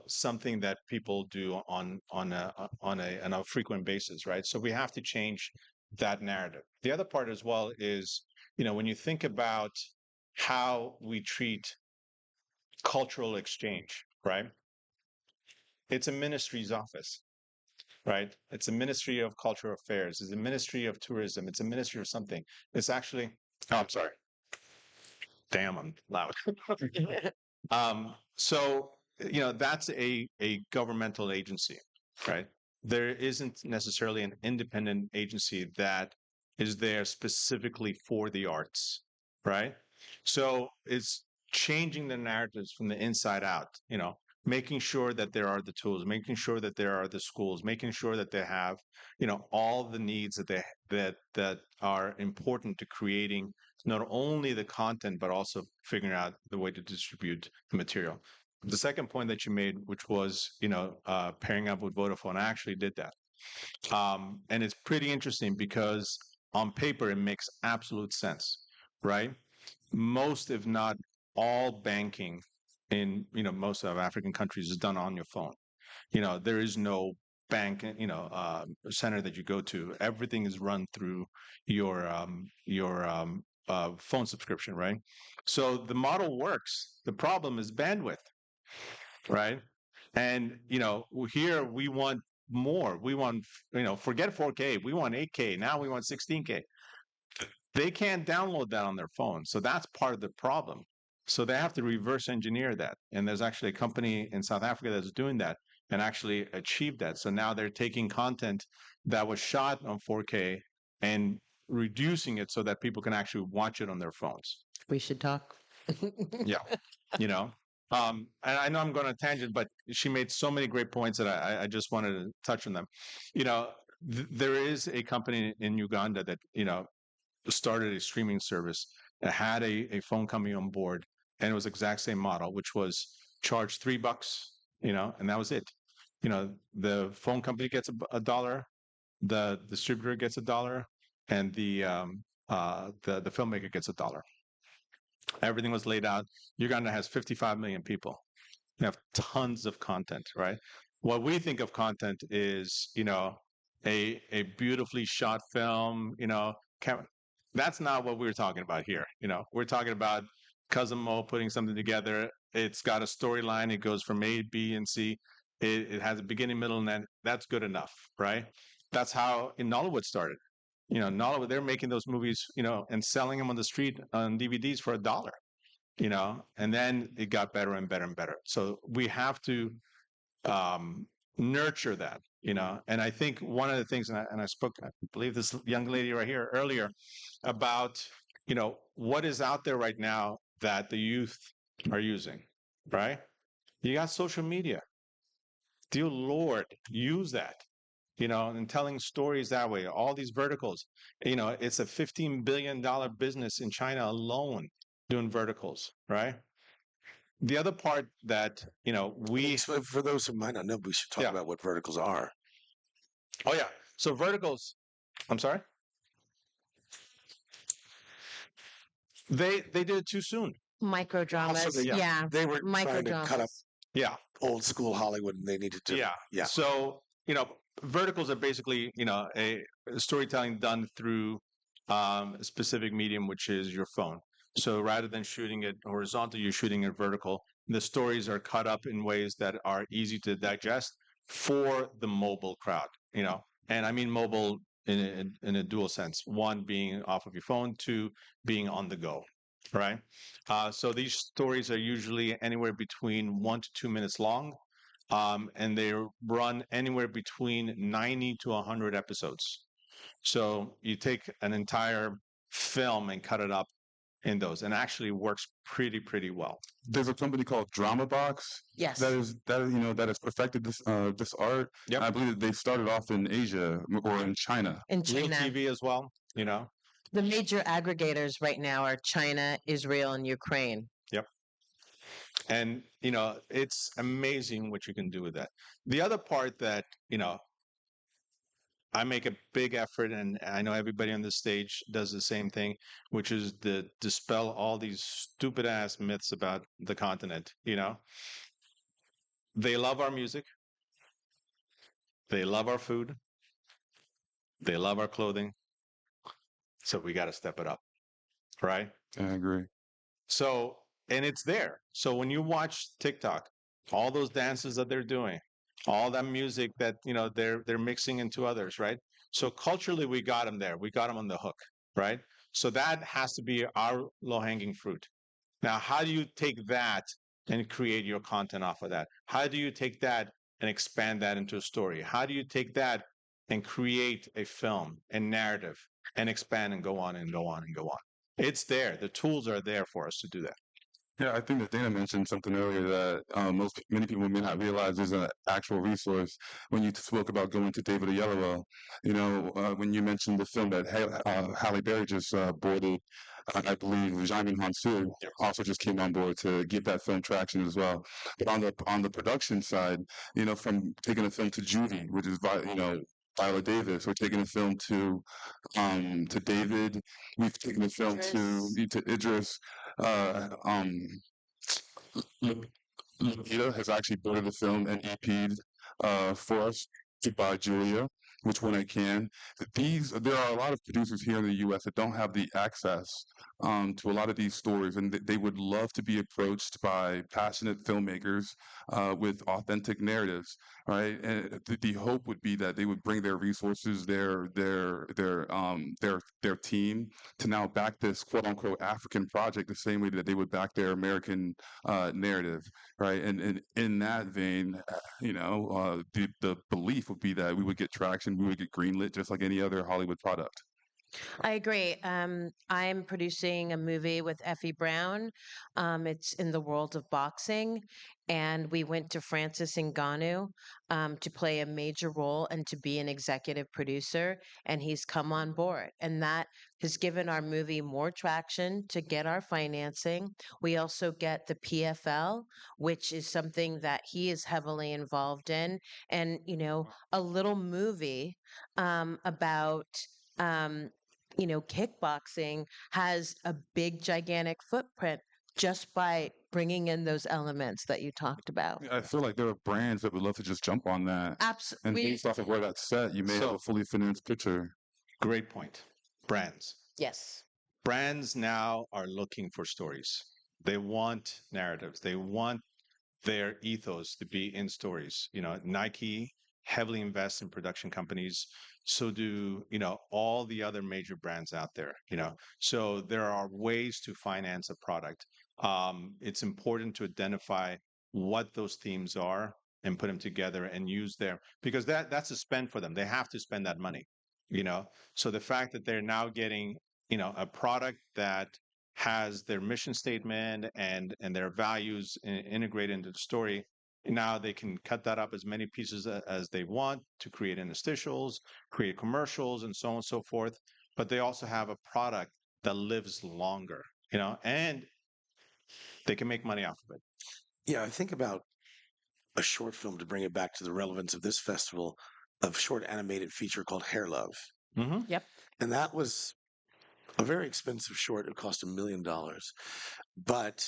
something that people do on a frequent basis, right? So we have to change that narrative. The other part as well is when you think about how we treat cultural exchange, right? It's a ministry's office, right? It's a Ministry of Cultural Affairs. It's a Ministry of Tourism. It's a Ministry of something. It's actually, oh, I'm sorry. Damn, I'm loud. So, that's a governmental agency, right? There isn't necessarily an independent agency that is there specifically for the arts, right? So it's changing the narratives from the inside out, making sure that there are the tools, making sure that there are the schools, making sure that they have, all the needs that are important to creating not only the content, but also figuring out the way to distribute the material. The second point that you made, which was, pairing up with Vodafone, I actually did that. And it's pretty interesting because on paper, it makes absolute sense, right? Most, if not all banking in most of African countries is done on your phone. There is no bank, center that you go to. Everything is run through your phone subscription, right? So the model works. The problem is bandwidth, right? And here we want more. We want forget 4K. We want 8K. Now we want 16K. They can't download that on their phone. So that's part of the problem. So they have to reverse engineer that. And there's actually a company in South Africa that's doing that and actually achieved that. So now they're taking content that was shot on 4K and reducing it so that people can actually watch it on their phones. We should talk. Yeah. And I know I'm going on a tangent, but she made so many great points that I just wanted to touch on them. There is a company in Uganda that, started a streaming service that had a phone company on board, and it was exact same model, which was charge $3, and that was it. The phone company gets a dollar, the distributor gets a dollar, and the filmmaker gets a dollar. Everything was laid out. Uganda has 55 million people. They have tons of content, right? What we think of content is, a beautifully shot film, that's not what we're talking about here. We're talking about Cousin Mo putting something together. It's got a storyline. It goes from A, B, and C. It has a beginning, middle, and end. That's good enough, right? That's how in Nollywood started. Nollywood, they're making those movies, and selling them on the street on DVDs for $1. And then it got better and better and better. So we have to nurture that, And I think one of the things, and I spoke, I believe this young lady right here earlier, about, what is out there right now that the youth are using, right? You got social media. Dear Lord, use that, and telling stories that way. All these verticals, it's a $15 billion business in China alone doing verticals, right? The other part that, So for those who might not know, we should talk Yeah. about what verticals are. Oh yeah. So verticals, I'm sorry? They did it too soon. Micro dramas. they- Yeah. They were Micro trying to cut up dramas. Yeah. old school Hollywood, and they needed to. Yeah. Yeah. So, verticals are basically, a storytelling done through a specific medium, which is your phone. So rather than shooting it horizontal, you're shooting it vertical. The stories are cut up in ways that are easy to digest for the mobile crowd, And I mean mobile in a dual sense. One being off of your phone, two being on the go, right? So these stories are usually anywhere between 1 to 2 minutes long, and they run anywhere between 90 to 100 episodes. So you take an entire film and cut it up in those, and actually works pretty well. There's a company called Drama Box Yes. that has perfected this art. Yep. I believe that they started off in Asia or in China. In Real China. TV as well, The major aggregators right now are China, Israel, and Ukraine. And it's amazing what you can do with that. The other part that I make a big effort, and I know everybody on this stage does the same thing, which is to dispel all these stupid ass myths about the continent. They love our music, they love our food, they love our clothing, so we got to step it up, right? I agree. So, and it's there. So when you watch TikTok, all those dances that they're doing, all that music that they're mixing into others, right? So culturally, we got them there. We got them on the hook, right? So that has to be our low-hanging fruit. Now, how do you take that and create your content off of that? How do you take that and expand that into a story? How do you take that and create a film and narrative and expand and go on and go on and go on? It's there. The tools are there for us to do that. Yeah, I think that Dana mentioned something earlier that many people may not realize is an actual resource. When you spoke about going to David Oyelowo, when you mentioned the film that Halle Berry just boarded, I believe Jaime Hansu also just came on board to give that film traction as well. But on the production side, from taking a film to Judy, which is Viola Davis, or taking a film to David, we've taken a film to Idris. Lu- Lupita has actually boarded the film and EP'd for us to buy Julia, which when I can. There are a lot of producers here in the U.S. that don't have the access to a lot of these stories, and they would love to be approached by passionate filmmakers with authentic narratives, right? And the hope would be that they would bring their resources, their team to now back this quote unquote African project the same way that they would back their American narrative, right? And in that vein, the belief would be that we would get traction, we would get greenlit just like any other Hollywood product. I agree. I'm producing a movie with Effie Brown. It's in the world of boxing. And we went to Francis Ngannou to play a major role and to be an executive producer. And he's come on board. And that has given our movie more traction to get our financing. We also get the PFL, which is something that he is heavily involved in. And, a little movie about. Um, kickboxing has a big, gigantic footprint just by bringing in those elements that you talked about. I feel like there are brands that would love to just jump on that. And Absolutely. based off of where that's set, you may have So- a fully financed picture. Great point. Brands. Yes. Brands now are looking for stories. They want narratives. They want their ethos to be in stories. Nike heavily invests in production companies. So do, all the other major brands out there, So there are ways to finance a product. It's important to identify what those themes are and put them together and use them because that's a spend for them. They have to spend that money, So the fact that they're now getting, a product that has their mission statement and their values integrated into the story. Now they can cut that up as many pieces as they want to create interstitials, create commercials, and so on and so forth. But they also have a product that lives longer, and they can make money off of it. Yeah, I think about a short film to bring it back to the relevance of this festival of short animated feature called Hair Love. Mm-hmm. Yep. And that was a very expensive short. It cost $1 million, but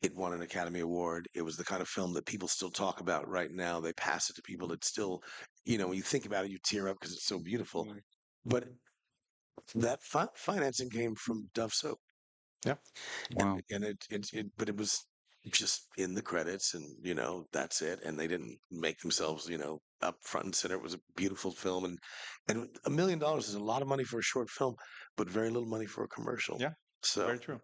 it won an Academy Award. It was the kind of film that people still talk about right now. They pass it to people that still, when you think about it, you tear up because it's so beautiful. But that financing came from Dove Soap. Yeah. Wow. And but it was just in the credits, and that's it. And they didn't make themselves, up front and center. It was a beautiful film, and $1 million is a lot of money for a short film, but very little money for a commercial. Yeah. So Very true.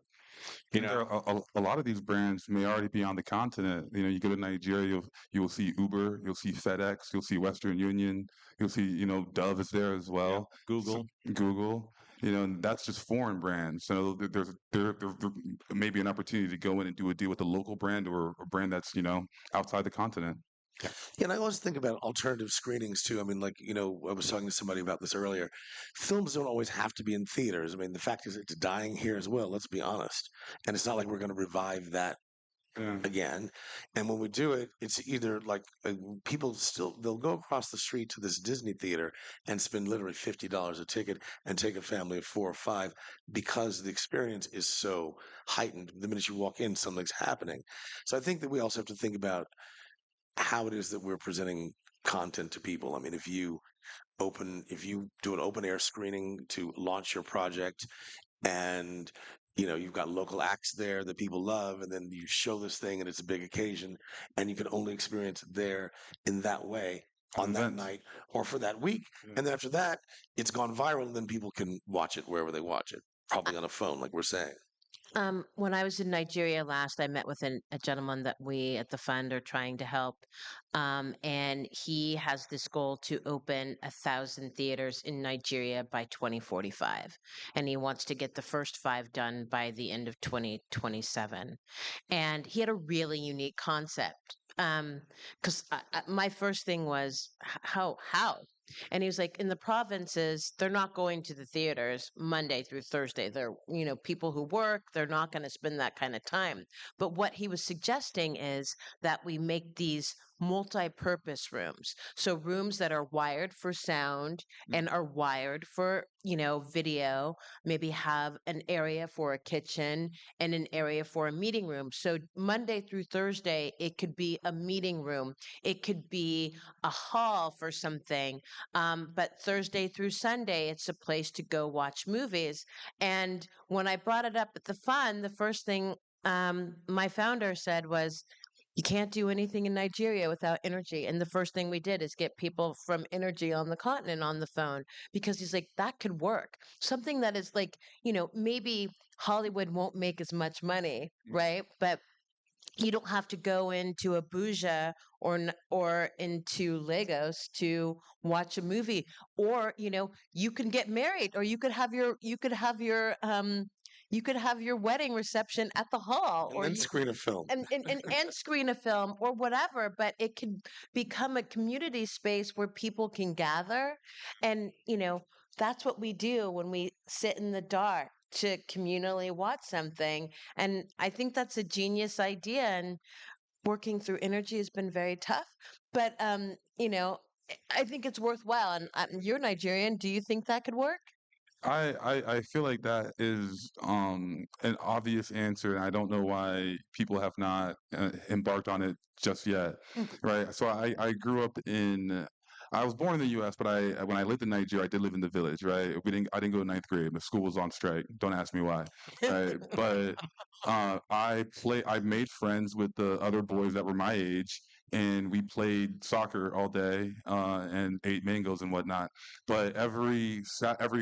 And there are a lot of these brands may already be on the continent. You go to Nigeria, you will see Uber, you'll see FedEx, you'll see Western Union, you'll see, Dove is there as well. Google. Google, and that's just foreign brands. So there may be an opportunity to go in and do a deal with a local brand or a brand that's, outside the continent. Yeah, and I always think about alternative screenings too. I mean, like, I was talking to somebody about this earlier. Films don't always have to be in theaters. I mean, the fact is it's dying here as well, let's be honest. And it's not like we're going to revive that Yeah. again. And when we do it, it's either like people they'll go across the street to this Disney theater and spend literally $50 a ticket and take a family of 4 or 5 because the experience is so heightened. The minute you walk in, something's happening. So I think that we also have to think about how it is that we're presenting content to people. I mean, if you do an open air screening to launch your project and you've got local acts there that people love, and then you show this thing and it's a big occasion and you can only experience it there in that way on that night or for that week. And then after that, it's gone viral, and then people can watch it wherever they watch it, probably on a phone, like we're saying. When I was in Nigeria last, I met with a gentleman that we at the fund are trying to help. And he has this goal to open 1,000 theaters in Nigeria by 2045. And he wants to get the first 5 done by the end of 2027. And he had a really unique concept. Because my first thing was, how And he was like, in the provinces, they're not going to the theaters Monday through Thursday. They're, people who work, they're not going to spend that kind of time. But what he was suggesting is that we make these multi-purpose rooms. So rooms that are wired for sound and are wired for, video, maybe have an area for a kitchen and an area for a meeting room. So Monday through Thursday, it could be a meeting room. It could be a hall for something. But Thursday through Sunday, it's a place to go watch movies. And when I brought it up at the fund, the first thing my founder said was, you can't do anything in Nigeria without energy. And the first thing we did is get people from energy on the continent on the phone, because he's like, that could work. Something that is like, maybe Hollywood won't make as much money, right? But you don't have to go into Abuja or into Lagos to watch a movie, or you can get married, or you could have your wedding reception at the hall, And then screen a film. and screen a film or whatever. But it can become a community space where people can gather, and that's what we do when we sit in the dark to communally watch something. And I think that's a genius idea. And working through energy has been very tough, but I think it's worthwhile. And you're Nigerian. Do you think that could work? I feel like that is an obvious answer, and I don't know why people have not embarked on it just yet, right? So I grew up in. I was born in the U.S., but when I lived in Nigeria, I did live in the village, right? I didn't go to ninth grade. The school was on strike. Don't ask me why, right? But I made friends with the other boys that were my age, and we played soccer all day and ate mangoes and whatnot. But every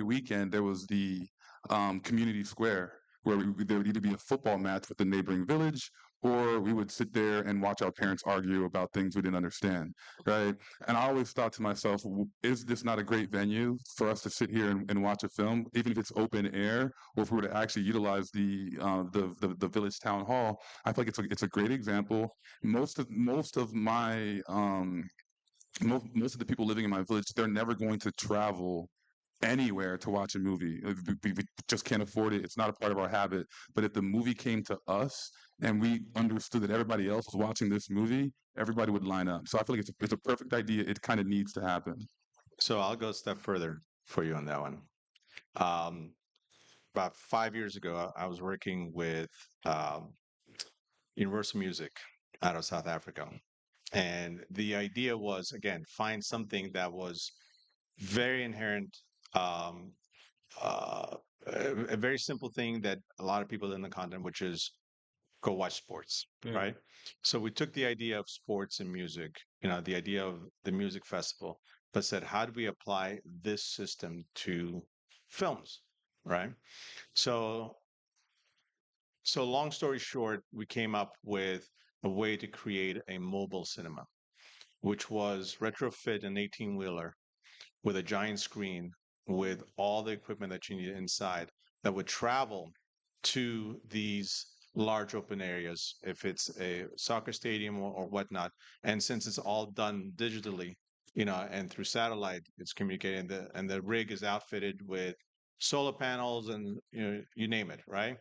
weekend there was the community square where there would either be a football match with the neighboring village, or we would sit there and watch our parents argue about things we didn't understand, right? And I always thought to myself, is this not a great venue for us to sit here and watch a film, even if it's open air, or if we were to actually utilize the village town hall? I feel like it's a great example. Most of my most of the people living in my village, they're never going to travel anywhere to watch a movie. We just can't afford it. It's not a part of our habit. But if the movie came to us and we understood that everybody else was watching this movie, everybody would line up. So I feel like it's a perfect idea. It kind of needs to happen. So I'll go a step further for you on that one. Um, about 5 years ago, I was working with um, Universal Music out of South Africa. And the idea was, again, find something that was very inherent, um, uh, a very simple thing that a lot of people in the continent, which is go watch sports, right? So we took the idea of sports and music, the idea of the music festival, but said, how do we apply this system to films, right? So, so long story short, we came up with a way to create a mobile cinema, which was retrofit an 18-wheeler with a giant screen with all the equipment that you need inside that would travel to these large open areas, if it's a soccer stadium or whatnot. And since it's all done digitally, and through satellite, it's communicating, and the rig is outfitted with solar panels and you name it, right?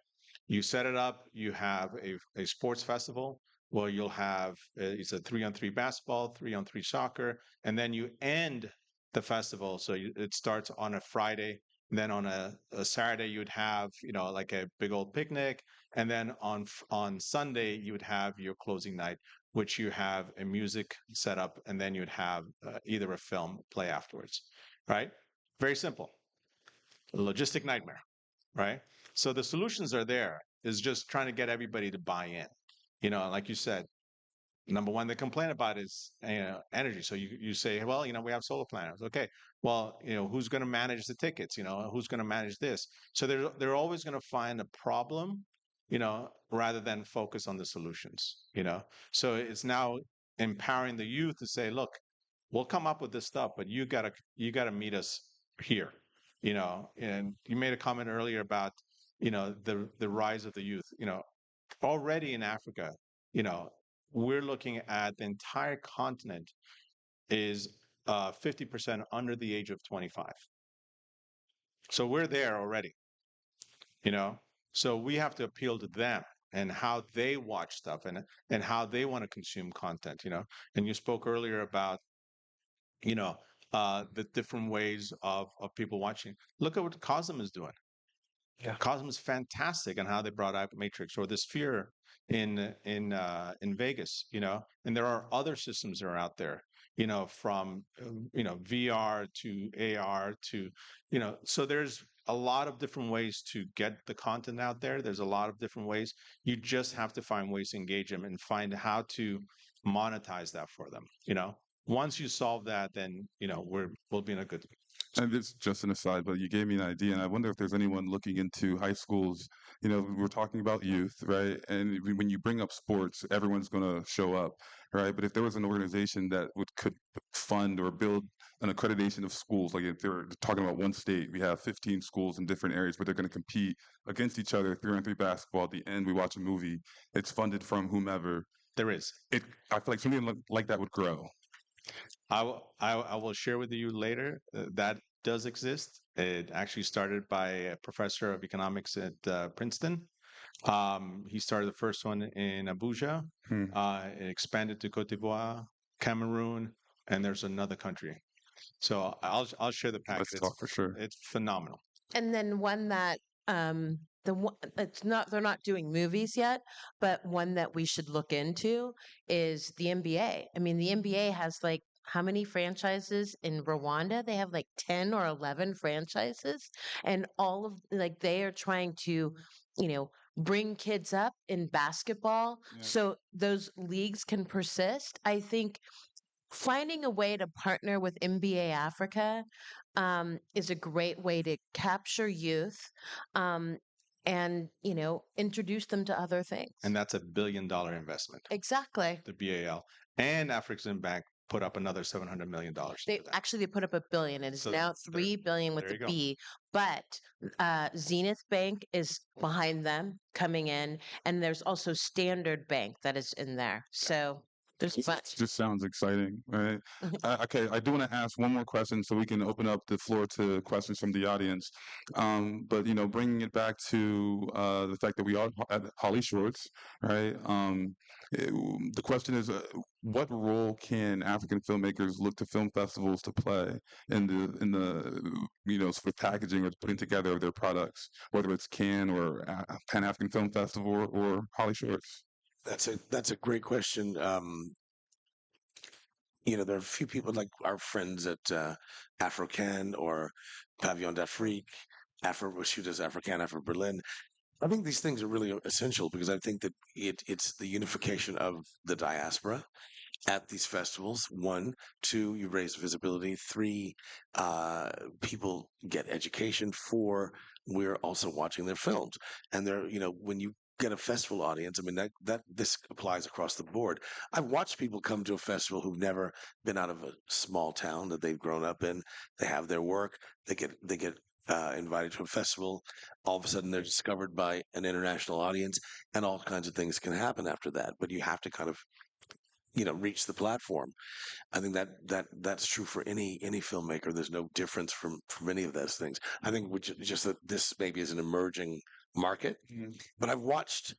You set it up, you have a sports festival where you'll have it's a 3-on-3 basketball, 3-on-3 soccer, and then you end the festival. So it starts on a Friday, and then on a Saturday you would have like a big old picnic, and then on Sunday you would have your closing night, which you have a music setup, and then you'd have either a film play afterwards, right? Very simple. A logistic nightmare, right? So the solutions are there. Is just trying to get everybody to buy in. Like you said, number one they complain about is energy. So you say, well, we have solar panels. Okay, well, who's going to manage the tickets? Who's going to manage this? So they're always going to find a problem, rather than focus on the solutions. So it's now empowering the youth to say, look, we'll come up with this stuff, but you gotta meet us here. And you made a comment earlier about the rise of the youth. Already in Africa, we're looking at the entire continent is 50% under the age of 25. So we're there already, you know? So we have to appeal to them and how they watch stuff and how they want to consume content, you know? And you spoke earlier about, you know, the different ways of people watching. Look at what Cosm is doing. Yeah. Cosm is fantastic on how they brought out Matrix or the Sphere in Vegas, you know. And there are other systems that are out there, you know, from you know, VR to AR to, you know. So there's a lot of different ways to get the content out there. There's a lot of different ways. You just have to find ways to engage them and find how to monetize that for them. You know, once you solve that, then you know we'll be in a good. And it's just an aside, but you gave me an idea, and I wonder if there's anyone looking into high schools. You know, we're talking about youth, right? And when you bring up sports, everyone's going to show up, right? But if there was an organization that could fund or build an accreditation of schools, like if they were talking about one state, we have 15 schools in different areas, but they're going to compete against each other, 3-on-3 basketball. At the end, we watch a movie. It's funded from whomever. There is. I feel like something like that would grow. I will share with you later that does exist. It actually started by a professor of economics at Princeton. He started the first one in Abuja. Hmm. It expanded to Cote d'Ivoire, Cameroon, and there's another country. So I'll share the package. Let's talk for sure. It's phenomenal. And then one that the one it's not they're not doing movies yet, but one that we should look into is the NBA. I mean, the NBA has like how many franchises in Rwanda? They have like 10 or 11 franchises, and all of like they are trying to, you know, bring kids up in basketball Yeah. so those leagues can persist. I think finding a way to partner with NBA Africa is a great way to capture youth and, you know, introduce them to other things. And that's $1 billion investment. Exactly. The BAL and African Bank put up another $700 million. They actually put up $1 billion. It is So now $3 billion with there a you go. B. But Zenith Bank is behind them coming in, and there's also Standard Bank that is in there. So there's a bunch. Just sounds exciting, right? Okay, I do want to ask one more question so we can open up the floor to questions from the audience. But you know, bringing it back to the fact that we are at HollyShorts, right? The question is, what role can African filmmakers look to film festivals to play in the you know, sort of packaging or putting together of their products, whether it's Cannes or Pan African Film Festival or HollyShorts? That's a great question. You know, there are a few people like our friends at Afrocan or Pavillon d'Afrique, Afro shoot as African, Afro Berlin. I think these things are really essential because I think that it's the unification of the diaspora at these festivals. One, two, you raise visibility. Three, people get education. Four, we're also watching their films, and they're, you know, when you get a festival audience, I mean that this applies across the board. I've watched people come to a festival who've never been out of a small town that they've grown up in. They have their work. They get invited to a festival. All of a sudden, they're discovered by an international audience, and all kinds of things can happen after that. But you have to kind of, you know, reach the platform. I think that's true for any filmmaker. There's no difference from any of those things. I think just that this maybe is an emerging market. Mhm. But I've watched,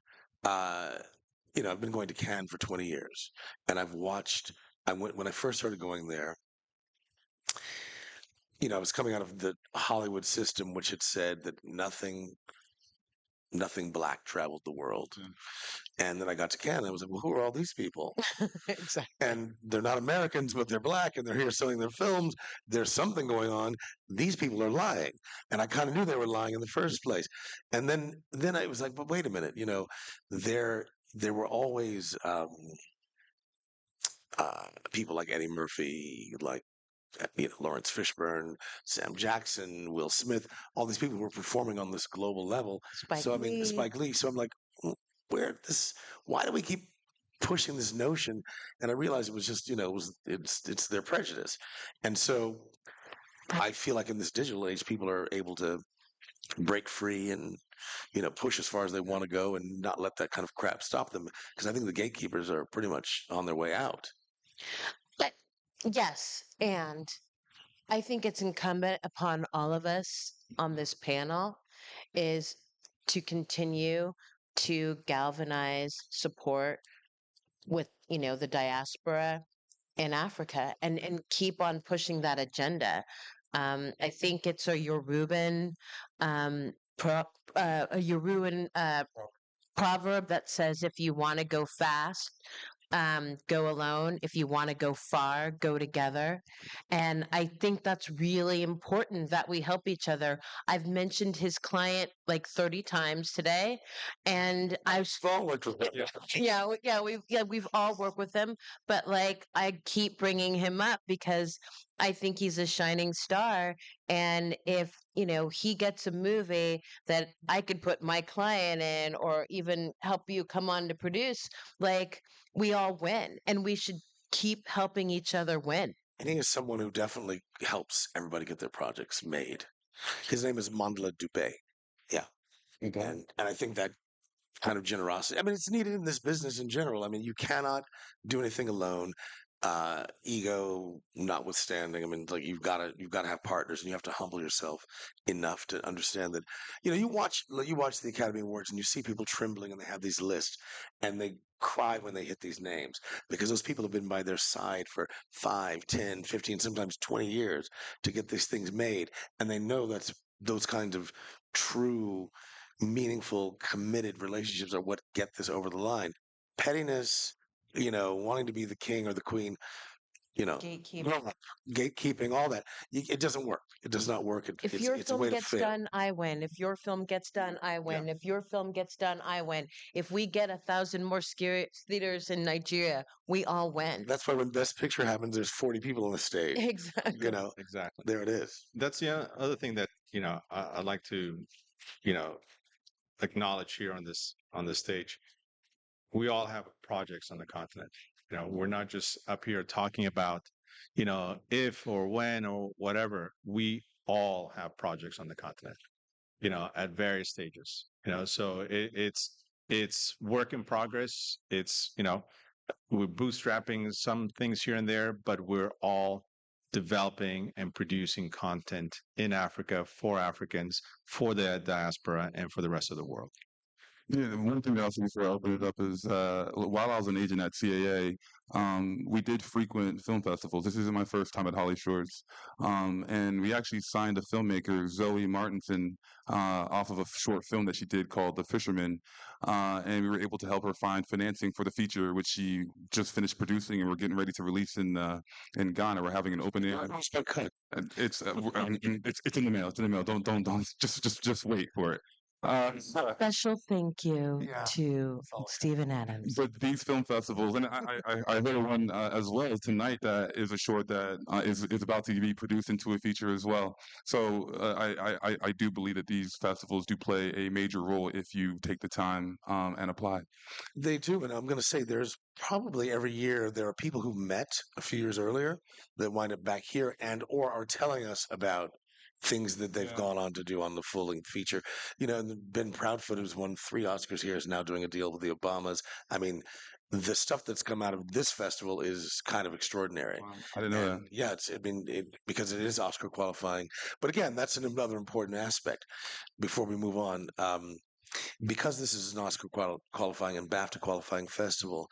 you know, I've been going to Cannes for 20 years, and I've watched. I went when I first started going there. You know, I was coming out of the Hollywood system, which had said that nothing black traveled the world. Yeah. And then I got to Canada. I was like, well, who are all these people? Exactly. And they're not Americans, but they're black and they're here selling their films. There's something going on. These people are lying. And I kind of knew they were lying in the first place. And then I was like, but wait a minute, you know, there were always people like Eddie Murphy, like you know, Lawrence Fishburne, Sam Jackson, Will Smith, all these people who were performing on this global level. Spike So I mean, Lee. Spike Lee. So I'm like, where this? Why do we keep pushing this notion? And I realized it was just, you know, it's their prejudice. And so I feel like in this digital age, people are able to break free and, you know, push as far as they want to go and not let that kind of crap stop them. Because I think the gatekeepers are pretty much on their way out. Yes, and I think it's incumbent upon all of us on this panel is to continue to galvanize support with, the diaspora in Africa and keep on pushing that agenda. I think it's a Yoruban pro, a Yoruban proverb that says if you want to go fast, go alone. If you want to go far, go together. And I think that's really important that we help each other. I've mentioned his client like 30 times today, and I've Forward with it. we've all worked with him, but like I keep bringing him up because I think he's a shining star. And if he gets a movie that I could put my client in, or even help you come on to produce, like we all win, and we should keep helping each other win. And he is someone who definitely helps everybody get their projects made. His name is Mandla Dubé. Yeah. And I think that kind of generosity. I mean, it's needed in this business in general. I mean, you cannot do anything alone. Ego notwithstanding. I mean, like you've gotta have partners, and you have to humble yourself enough to understand that. You watch the Academy Awards, and you see people trembling, and they have these lists, and they cry when they hit these names because those people have been by their side for 5, 10, 15, sometimes 20 years to get these things made, and they know that's those kinds of true meaningful, committed relationships are what get this over the line. Pettiness, wanting to be the king or the queen, Gatekeep. no, gatekeeping, all that. It doesn't work. It does not work. If It's your it's a film way to gets fail. done, I win. If your film gets done, I win. If your film gets done, I win. If we get 1,000 more theaters in Nigeria, we all win. That's why when Best Picture happens, there's 40 people on the stage. Exactly. Exactly. There it is. That's the other thing that I'd like to you know acknowledge here on this stage. We all have projects on the continent. We're not just up here talking about if or when or whatever. We all have projects on the continent. At various stages. So it's work in progress. It's we're bootstrapping some things here and there, but we're all developing and producing content in Africa for Africans, for the diaspora, and for the rest of the world. Yeah, one thing that also before I open it up is while I was an agent at CAA, we did frequent film festivals. This isn't my first time at HollyShorts, and we actually signed a filmmaker, Zoe Martinson, off of a short film that she did called The Fisherman, and we were able to help her find financing for the feature, which she just finished producing, and we're getting ready to release in Ghana. We're having an open air. And it's in the mail. It's in the mail. Don't just wait for it. Special thank you to Stephen Adams. But these film festivals, and I heard one as well tonight that is a short that is about to be produced into a feature as well. So I do believe that these festivals do play a major role if you take the time and apply. They do, and I'm going to say there's probably every year there are people who met a few years earlier that wind up back here and or are telling us about things that they've gone on to do on the full length feature. And Ben Proudfoot, who's won 3 Oscars here, is now doing a deal with the Obamas. I mean, the stuff that's come out of this festival is kind of extraordinary. Wow, I didn't know that. And yeah, because it is Oscar qualifying. But again, that's another important aspect. Before we move on, because this is an Oscar qualifying and BAFTA qualifying festival,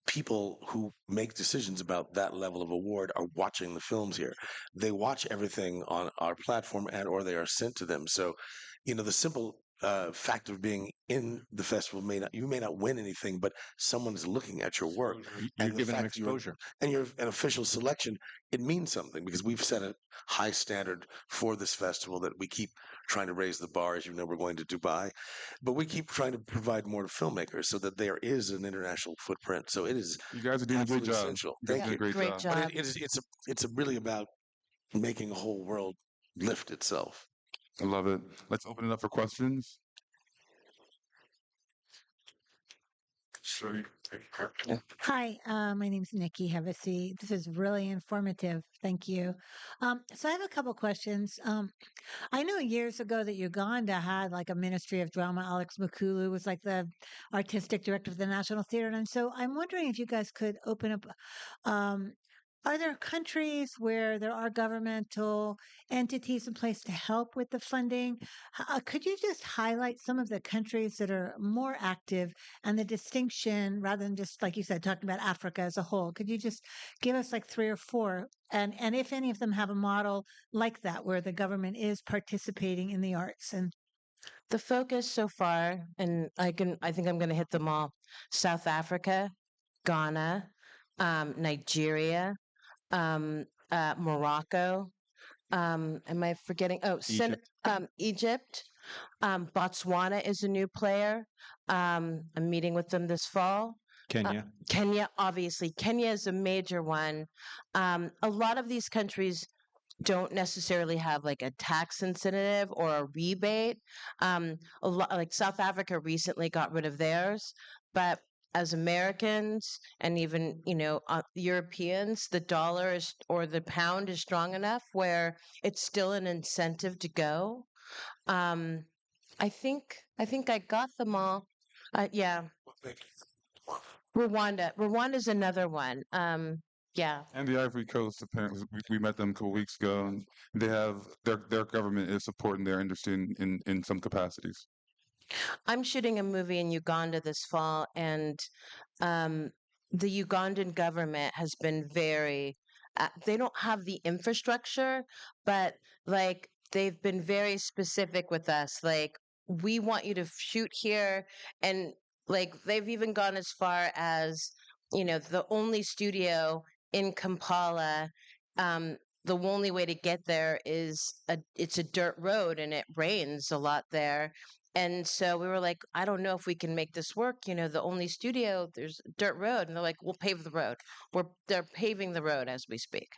people who make decisions about that level of award are watching the films here. They watch everything on our platform and or they are sent to them. So, the simple fact of being in the festival you may not win anything, but someone is looking at your work. You're And the giving them fact that exposure. you're an official selection, it means something because we've set a high standard for this festival that we keep trying to raise the bar. As you know, we're going to Dubai, but we keep trying to provide more to filmmakers so that there is an international footprint. So it is You guys are doing a great absolutely job. essential. You guys Thank are you. doing a great job. But it's really about making a whole world lift itself. I love it. Let's open it up for questions. Hi, my name's Nikki. Have a seat. This is really informative. Thank you. So I have a couple questions. I know years ago that Uganda had like a Ministry of Drama. Alex Makulu was like the artistic director of the National Theater, and so I'm wondering if you guys could open up um, are there countries where there are governmental entities in place to help with the funding? Could you just highlight some of the countries that are more active and the distinction rather than just, like you said, talking about Africa as a whole? Could you just give us like three or four? And if any of them have a model like that where the government is participating in the arts and The focus so far, and I think I'm going to hit them all: South Africa, Ghana, Nigeria, Morocco. Am I forgetting? Oh, Egypt, Egypt. Botswana is a new player. I'm meeting with them this fall. Uh, Kenya. Kenya, obviously, Kenya is a major one. A lot of these countries don't necessarily have like a tax incentive or a rebate. A lot like South Africa recently got rid of theirs, but as Americans and even Europeans, the dollar is or the pound is strong enough where it's still an incentive to go. Um, I think I got them all. Yeah, Rwanda. Rwanda's another one. Yeah. And the Ivory Coast, apparently, we met them a couple weeks ago, and they have their government is supporting their industry in some capacities. I'm shooting a movie in Uganda this fall, and um, the Ugandan government has been they don't have the infrastructure, but like they've been very specific with us. Like, we want you to shoot here. And like, they've even gone as far as, the only studio in Kampala. Um, the only way to get there is it's a dirt road and it rains a lot there, and so we were like, I don't know if we can make this work. The only studio, there's a dirt road. And they're like, we'll pave the road. They're paving the road as we speak.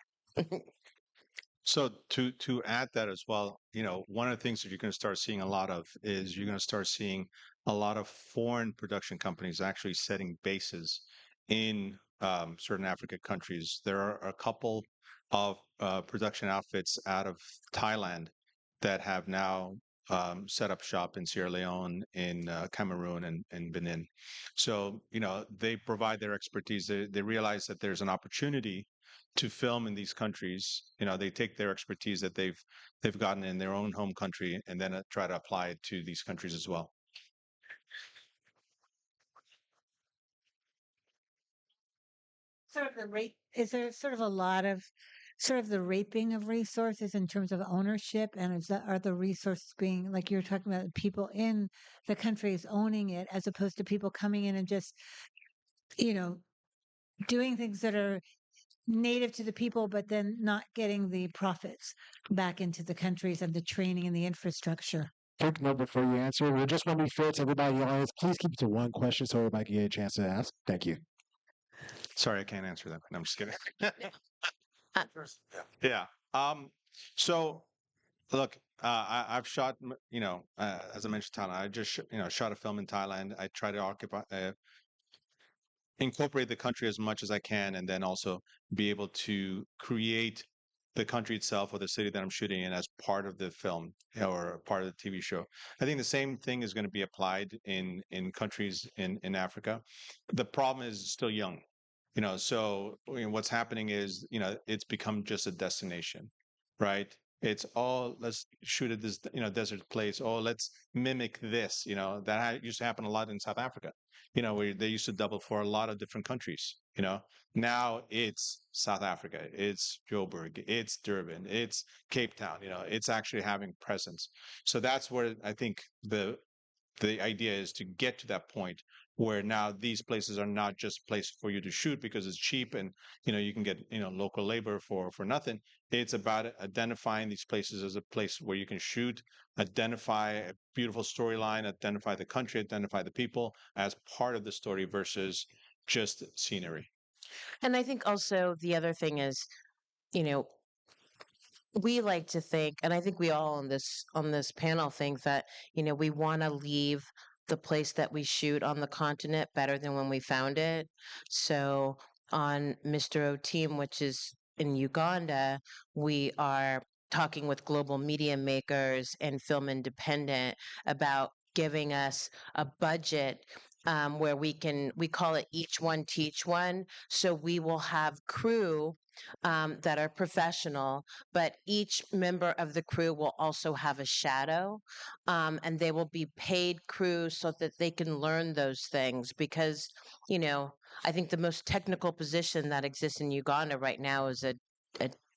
So to add that as well, one of the things that you're going to start seeing a lot of is you're going to start seeing a lot of foreign production companies actually setting bases in certain African countries. There are a couple of production outfits out of Thailand that have now set up shop in Sierra Leone, in Cameroon, and Benin. So, they provide their expertise. They realize that there's an opportunity to film in these countries. They take their expertise that they've gotten in their own home country and then try to apply it to these countries as well. sort of the rate, is there sort of a lot of sort of the raping of resources in terms of ownership? And are the resources being, like you were talking about, people in the countries owning it as opposed to people coming in and just, you know, doing things that are native to the people, but then not getting the profits back into the countries and the training and the infrastructure? Quick note before you answer. We just want to be fair to everybody in the audience. Please keep it to one question so everybody can get a chance to ask. Thank you. Sorry, I can't answer that. No, I'm just kidding. Uh, Yeah. So look, I've shot, as I mentioned, Thailand. I just, shot a film in Thailand. I try to incorporate the country as much as I can, and then also be able to create the country itself or the city that I'm shooting in as part of the film or part of the TV show. I think the same thing is going to be applied in countries in Africa. The problem is it's still young, so what's happening is it's become just a destination, right? It's all, let's shoot at this desert place. Oh, let's mimic this. Used to happen a lot in South Africa, where they used to double for a lot of different countries. Now it's South Africa, it's Joburg, it's Durban, it's Cape Town. It's actually having presence. So that's where I think the idea is to get to that point where now these places are not just places for you to shoot because it's cheap and you can get local labor for nothing. It's about identifying these places as a place where you can shoot, identify a beautiful storyline, identify the country, identify the people as part of the story versus just scenery. and I think also the other thing is, you know, we like to think, and I think we all on this panel think that, we want to leave the place that we shoot on the continent better than when we found it. So on Mr. O Team, which is in Uganda, we are talking with global media makers and film independent about giving us a budget, where we call it each one teach one. So we will have crew that are professional, but each member of the crew will also have a shadow, and they will be paid crew so that they can learn those things. Because, I think the most technical position that exists in Uganda right now is a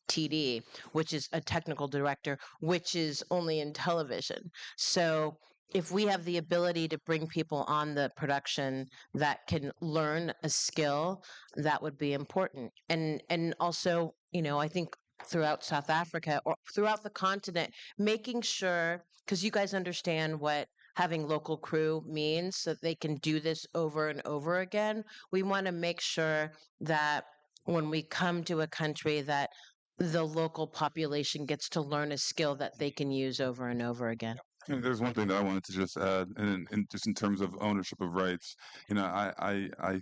TD, which is a technical director, which is only in television. So if we have the ability to bring people on the production that can learn a skill, that would be important. And also, I think throughout South Africa or throughout the continent, making sure, because you guys understand what having local crew means, so they can do this over and over again. We want to make sure that when we come to a country, that the local population gets to learn a skill that they can use over and over again. And there's one thing that I wanted to just add, and just in terms of ownership of rights, I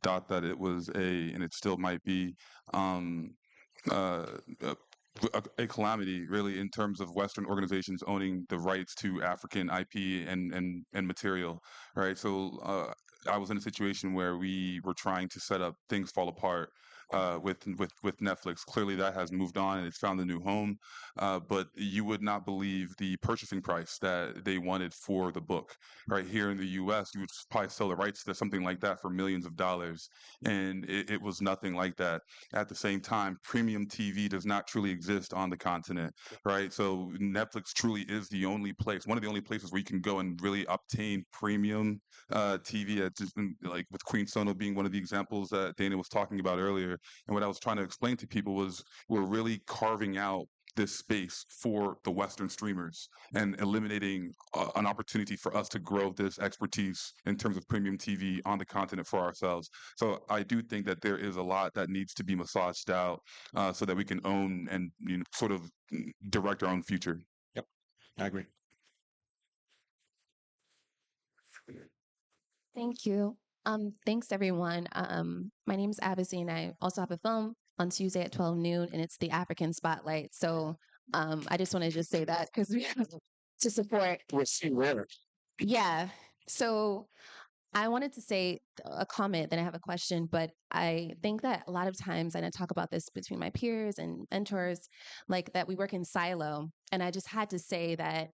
thought that it was and it still might be, um, uh, a calamity, really, in terms of Western organizations owning the rights to African IP and material, right? So I was in a situation where we were trying to set up Things Fall Apart. With Netflix, clearly that has moved on and it's found a new home. But you would not believe the purchasing price that they wanted for the book. Right here in the U.S., you would probably sell the rights to something like that for millions of dollars, and it was nothing like that. At the same time, premium TV does not truly exist on the continent, right? So Netflix truly is the only place, one of the only places where you can go and really obtain premium TV. Like with Queen Sono being one of the examples that Dana was talking about earlier. And what I was trying to explain to people was we're really carving out this space for the Western streamers and eliminating an opportunity for us to grow this expertise in terms of premium TV on the continent for ourselves. So I do think that there is a lot that needs to be massaged out so that we can own and sort of direct our own future. Yep, I agree. Thank you. Thanks everyone. My name is Abasi, and I also have a film on Tuesday at 12 noon, and it's the African Spotlight. So I just want to just say that because we have to support. We'll see where. Yeah. So I wanted to say a comment, then I have a question, but I think that a lot of times, and I talk about this between my peers and mentors, like that we work in silo. And I just had to say that,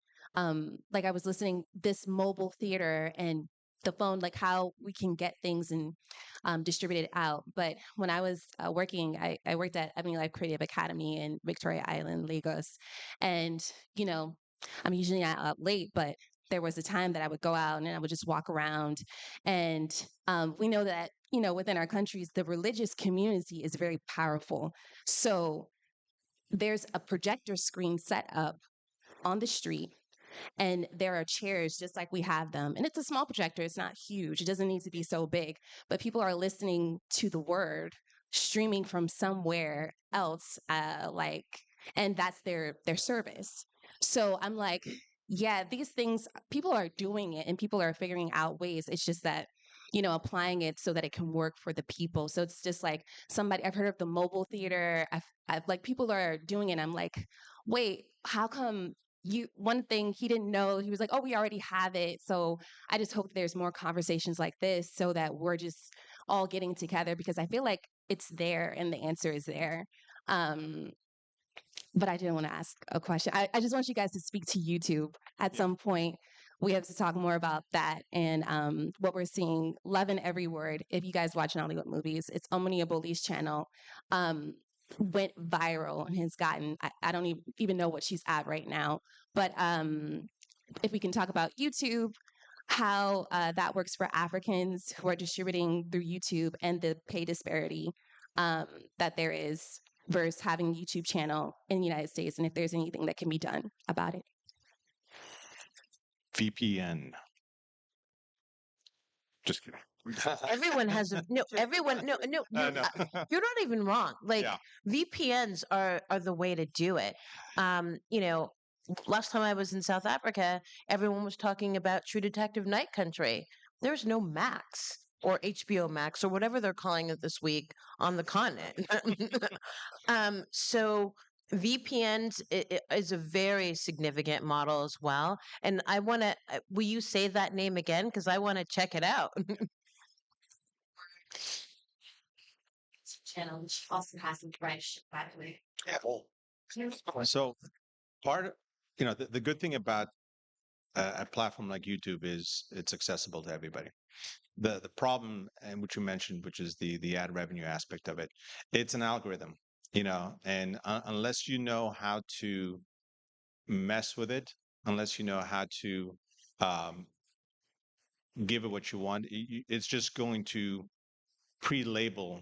like I was listening this mobile theater and the phone, like how we can get things and distribute it out. But when I was working, I worked at Ebony Life Creative Academy in Victoria Island, Lagos. And, I'm usually not out late, but there was a time that I would go out and I would just walk around. And we know that, within our countries, the religious community is very powerful. So there's a projector screen set up on the street, and there are chairs just like we have them. And it's a small projector, it's not huge, it doesn't need to be so big, but people are listening to the word streaming from somewhere else, and that's their service. So I'm like, yeah, these things, people are doing it and people are figuring out ways. It's just that, applying it so that it can work for the people. So it's just like I've heard of the mobile theater. I've like, people are doing it. I'm like, wait, how come one thing he didn't know, he was like, oh, we already have it. So I just hope there's more conversations like this so that we're just all getting together, because I feel like it's there and the answer is there. But I didn't want to ask a question. I just want you guys to speak to YouTube at some point. We have to talk more about that and what we're seeing. Love in Every Word. If you guys watch Nollywood movies, it's Omni Aboli's channel. Went viral and has gotten, I don't even know what she's at right now. But if we can talk about YouTube, how that works for Africans who are distributing through YouTube, and the pay disparity that there is versus having a YouTube channel in the United States, and if there's anything that can be done about it. VPN. Just kidding. Everyone has everyone No. you're not even wrong. Like, Yeah. VPNs are the way to do it. Last time I was in South Africa, everyone was talking about True Detective Night Country. There's no Max or HBO Max or whatever they're calling it this week on the continent. So VPNs is a very significant model as well. And I want to, will you say that name again? Because I want to check it out. channel, which also has some fresh, by the way. So part of, the good thing about a platform like YouTube is it's accessible to everybody. The problem, and which you mentioned, which is the ad revenue aspect of it, it's an algorithm, and unless you know how to mess with it, unless you know how to um, give it what you want, it's just going to pre-label,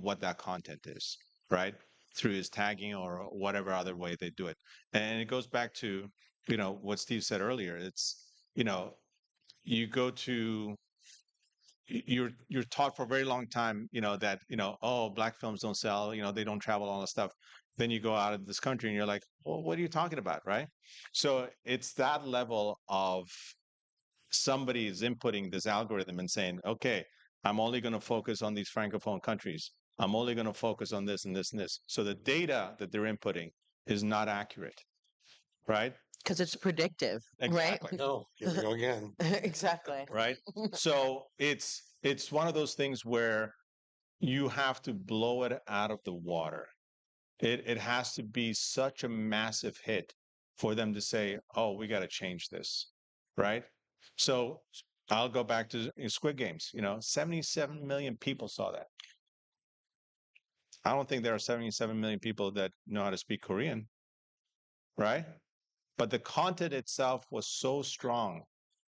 what that content is, right? Through his tagging or whatever other way they do it. And it goes back to, what Steve said earlier. It's, you go to you're taught for a very long time, that, oh, black films don't sell, they don't travel, all that stuff. Then you go out of this country and you're like, well, what are you talking about, right? So it's that level of somebody is inputting this algorithm and saying, okay, I'm only going to focus on these francophone countries. I'm only going to focus on this and this and this. So the data that they're inputting is not accurate, right? Because it's predictive, Exactly. No, here we go again. right? Exactly. Right. So it's one of those things where you have to blow it out of the water. It has to be such a massive hit for them to say, oh, we got to change this, right? So I'll go back to Squid Games. 77 million people saw that. I don't think there are 77 million people that know how to speak Korean, right? But the content itself was so strong,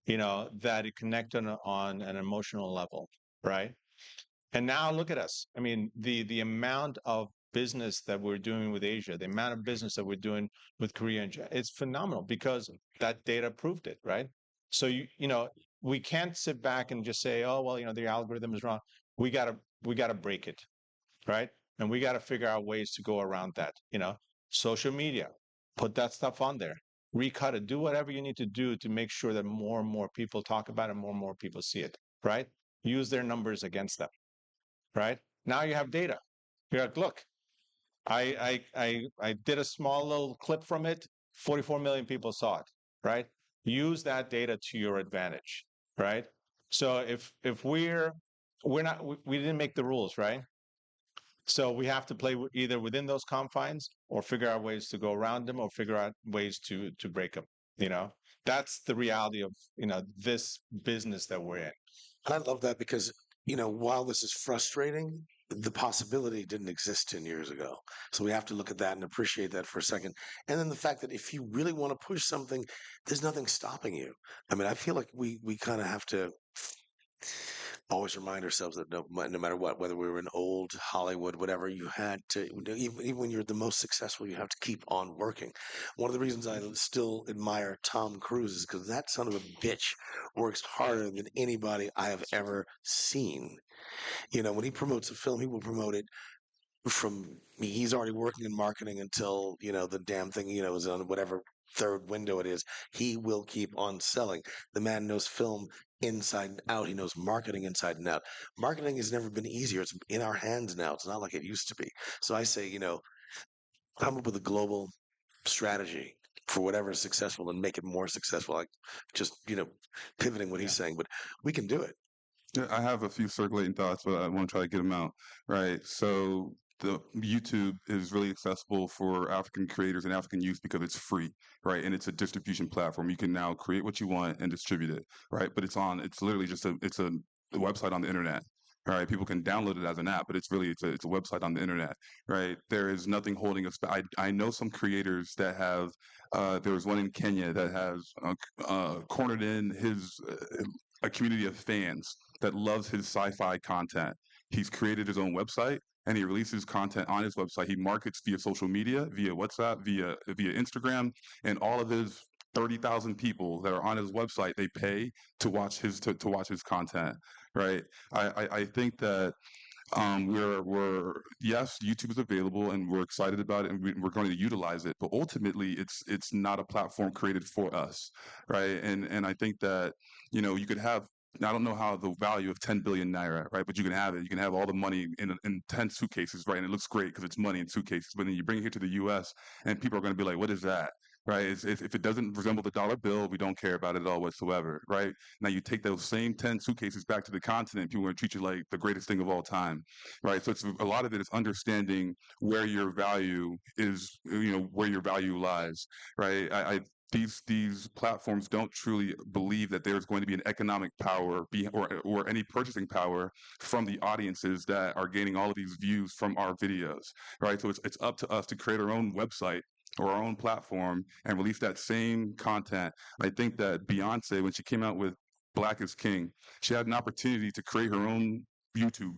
that it connected on an emotional level, right? And now look at us. I mean, the amount of business that we're doing with Asia, the amount of business that we're doing with Korea and Japan, it's phenomenal because that data proved it, right? So we can't sit back and just say, oh, well, the algorithm is wrong. We gotta break it, right? And we gotta figure out ways to go around that. Social media, put that stuff on there, recut it, do whatever you need to do to make sure that more and more people talk about it, more and more people see it, right? Use their numbers against them. Right? Now you have data. You're like, look, I did a small little clip from it. 44 million people saw it. Right? Use that data to your advantage. Right? So if we're not we didn't make the rules, right? So we have to play either within those confines or figure out ways to go around them or figure out ways to break them. That's the reality of this business that we're in. And I love that because, while this is frustrating, the possibility didn't exist 10 years ago. So we have to look at that and appreciate that for a second. And then the fact that if you really want to push something, there's nothing stopping you. I mean, I feel like we kind of have to always remind ourselves that no matter what, whether we were in old Hollywood, whatever, you had to, even when you're the most successful, you have to keep on working. One of the reasons I still admire Tom Cruise is because that son of a bitch works harder than anybody I have ever seen. When he promotes a film, he will promote it he's already working in marketing until, the damn thing, is on whatever third window it is. He will keep on selling. The man knows film inside and out. He knows marketing inside and out. Marketing has never been easier. It's in our hands now. It's not like it used to be. So I say, come up with a global strategy for whatever is successful and make it more successful. Like just, pivoting what he's saying, but we can do it. Yeah, I have a few circulating thoughts, but I want to try to get them out. Right. So the YouTube is really accessible for African creators and African youth because it's free, right? And it's a distribution platform. You can now create what you want and distribute it, right? But it's literally just a website on the internet. All right, people can download it as an app, but it's a website on the internet, right? There is nothing holding us back. I know some creators that have. There was one in Kenya that has cornered in a community of fans that loves his sci-fi content. He's created his own website and he releases content on his website. He markets via social media, via WhatsApp, via Instagram, and all of his 30,000 people that are on his website, they pay to watch his watch his content, right? I think that yes, YouTube is available and we're excited about it and we're going to utilize it, but ultimately it's not a platform created for us, right? And I think that you could have. I don't know how the value of 10 billion naira, right? But you can have it. You can have all the money in 10 suitcases, right? And it looks great because it's money in suitcases. But then you bring it here to the U.S. and people are going to be like, "What is that?" right? If it doesn't resemble the dollar bill, we don't care about it at all whatsoever, right? Now you take those same 10 suitcases back to the continent, people are going to treat you like the greatest thing of all time, right? So it's a lot of it is understanding where your value is, where your value lies, right? These platforms don't truly believe that there's going to be an economic power or any purchasing power from the audiences that are gaining all of these views from our videos, right? So it's up to us to create our own website or our own platform and release that same content. I think that Beyonce, when she came out with Black is King, she had an opportunity to create her own YouTube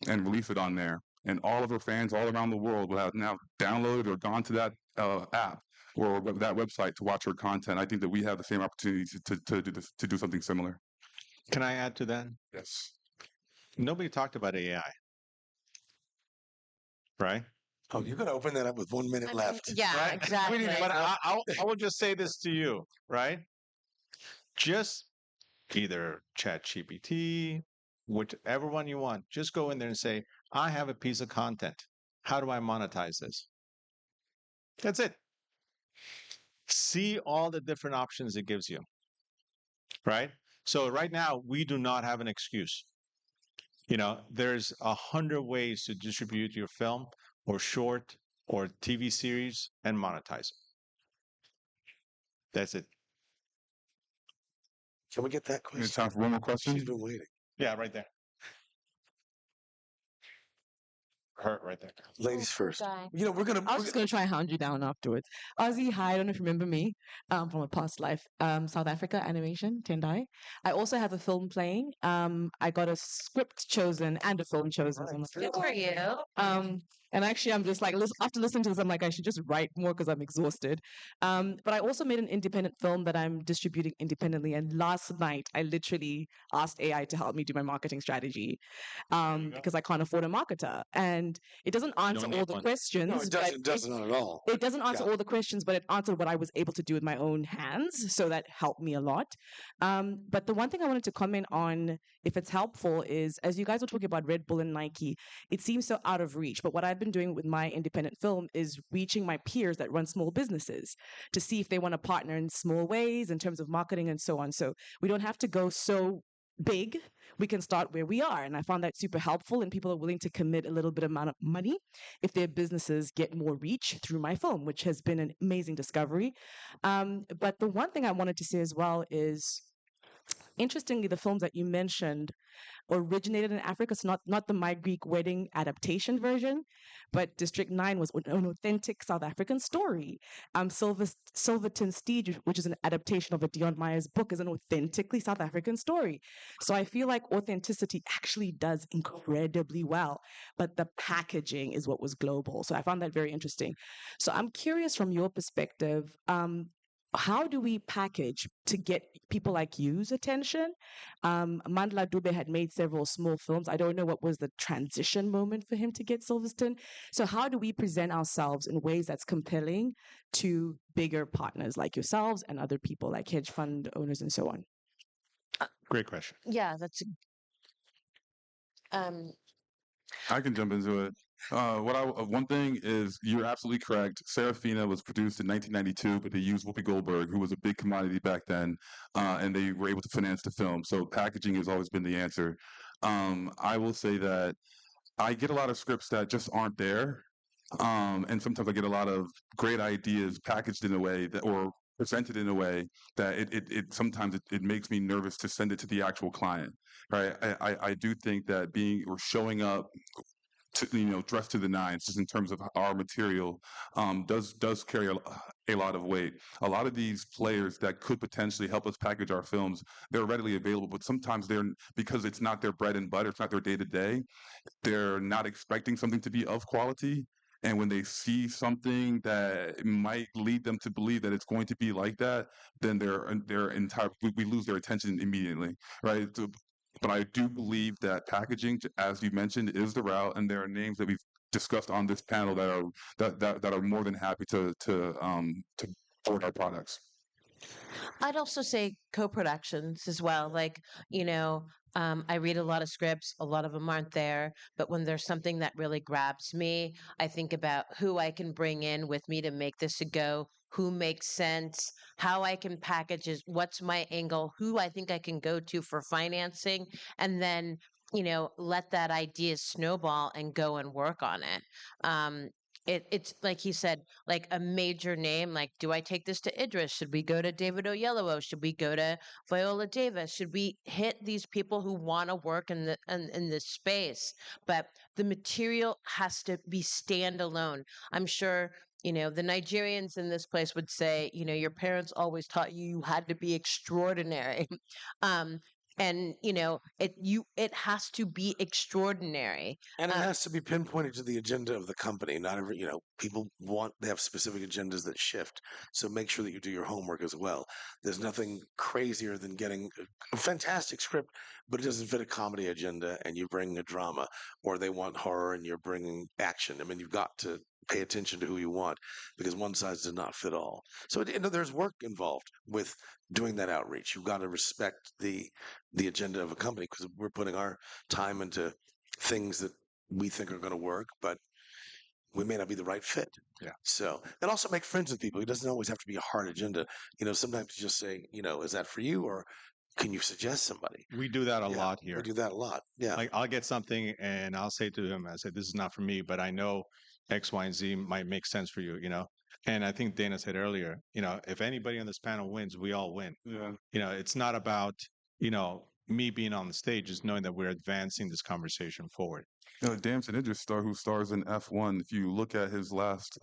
and release it on there. And all of her fans all around the world will have now downloaded or gone to that app or that website to watch her content. I think that we have the same opportunity to do something similar. Can I add to that? Yes. Nobody talked about AI, right? Oh, you're going to open that up with 1 minute left. Yeah, Right? exactly. But I will just say this to you, right? Just either ChatGPT, whichever one you want, just go in there and say, I have a piece of content. How do I monetize this? That's it. See all the different options it gives you, right? So right now, we do not have an excuse. There's 100 ways to distribute your film or short or TV series and monetize it. That's it. Can we get that We have question? time for one more question. She's been waiting. Yeah, right there. Her right there. Ladies first. guy. We're going I was just to. going to try and hound you down afterwards. Ozzy, hi, I don't know if you remember me from a past life. South Africa animation, Tendai. I also have a film playing. I got a script chosen and a film chosen. So I'm like, Good for you. and actually, I'm just like, after listening to this, I'm like, I should just write more because I'm exhausted. But I also made an independent film that I'm distributing independently. And last night, I literally asked AI to help me do my marketing strategy because I can't afford a marketer. And it doesn't answer all the questions. No, it but doesn't not at all. it doesn't answer Yeah. all the questions, but it answered what I was able to do with my own hands. So that helped me a lot. But the one thing I wanted to comment on, if it's helpful, is as you guys were talking about Red Bull and Nike, it seems so out of reach. But what I've been doing with my independent film is reaching my peers that run small businesses to see if they want to partner in small ways in terms of marketing and so on. So we don't have to go so big. We can start where we are. And I found that super helpful, and people are willing to commit a little bit amount of money if their businesses get more reach through my film, which has been an amazing discovery. But the one thing I wanted to say as well is, interestingly, the films that you mentioned originated in Africa. So not the My Greek Wedding adaptation version, but District 9 was an authentic South African story. Silverton Steed, which is an adaptation of a Dion Myers book, is an authentically South African story. So I feel like authenticity actually does incredibly well, but the packaging is what was global. So I found that very interesting. So I'm curious from your perspective, how do we package to get people like you's attention? Mandla Dube had made several small films. I don't know what was the transition moment for him to get Silverstone. So how do we present ourselves in ways that's compelling to bigger partners like yourselves and other people like hedge fund owners and so on? Great question. Yeah, that's I can jump into it. One thing is, you're absolutely correct. Serafina was produced in 1992, but they used Whoopi Goldberg, who was a big commodity back then, and they were able to finance the film. So packaging has always been the answer. I will say that I get a lot of scripts that just aren't there, and sometimes I get a lot of great ideas packaged in a way that, or presented in a way that it sometimes it makes me nervous to send it to the actual client, right? I do think that being or showing up to, dressed to the nines, just in terms of our material, does carry a lot of weight. A lot of these players that could potentially help us package our films, they're readily available, but sometimes they're, because it's not their bread and butter, it's not their day to day, they're not expecting something to be of quality. And when they see something that might lead them to believe that it's going to be like that, then their entire we lose their attention immediately, right? So, but I do believe that packaging, as you mentioned, is the route, and there are names that we've discussed on this panel that are more than happy to forward our products. I'd also say co-productions as well. Like, I read a lot of scripts, a lot of them aren't there, but when there's something that really grabs me, I think about who I can bring in with me to make this a go. who makes sense, how I can package it, what's my angle, who I think I can go to for financing, and then let that idea snowball and go and work on it. It's like he said, like a major name. Like, do I take this to Idris? Should we go to David Oyelowo? Should we go to Viola Davis? Should we hit these people who want to work in this space? But the material has to be standalone. I'm sure the Nigerians in this place would say, your parents always taught you had to be extraordinary. um, and it has to be extraordinary. And it has to be pinpointed to the agenda of the company. Not every, people they have specific agendas that shift. So make sure that you do your homework as well. There's nothing crazier than getting a fantastic script, but it doesn't fit a comedy agenda and you bring a drama, or they want horror and you're bringing action. I mean, you've got to pay attention to who you want, because one size does not fit all. So there's work involved with doing that outreach. You've got to respect the agenda of a company, because we're putting our time into things that we think are going to work, but we may not be the right fit. Yeah. So, and also make friends with people. It doesn't always have to be a hard agenda. Sometimes you just say, is that for you, or can you suggest somebody? We do that a lot here. We do that a lot. Yeah. Like, I'll get something and I'll say to him, I say, this is not for me, but I know X, Y, and Z might make sense for you, And I think Dana said earlier, if anybody on this panel wins, we all win. Yeah. It's not about, me being on the stage, is knowing that we're advancing this conversation forward. Damson Idris who stars in F1. If you look at his last,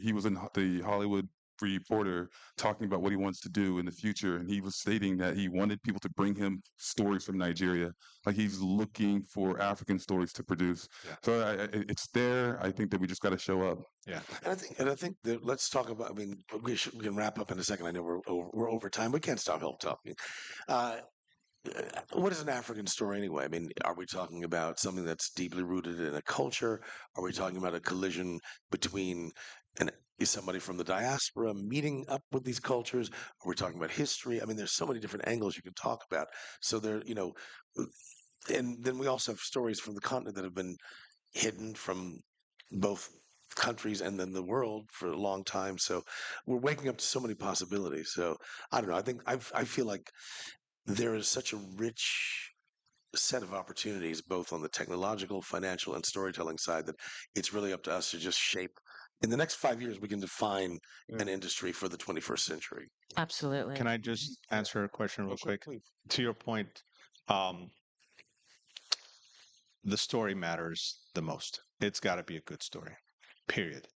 he was in the Hollywood Reporter talking about what he wants to do in the future, and he was stating that he wanted people to bring him stories from Nigeria. Like, he's looking for African stories to produce. Yeah. So it's there. I think that we just got to show up. Yeah. And I think that, let's talk about. I mean, we can wrap up in a second. I know we're over time. We can't stop help talking. What is an African story anyway? I mean, are we talking about something that's deeply rooted in a culture? Are we talking about a collision between somebody from the diaspora meeting up with these cultures? Are we talking about history? I mean, there's so many different angles you can talk about. So there, and then we also have stories from the continent that have been hidden from both countries and then the world for a long time. So we're waking up to so many possibilities. So I don't know. I feel like there is such a rich set of opportunities, both on the technological, financial, and storytelling side, that it's really up to us to just shape. In the next 5 years, we can define an industry for the 21st century. Absolutely. Can I just answer a question real quick? Please. To your point, the story matters the most. It's got to be a good story, period.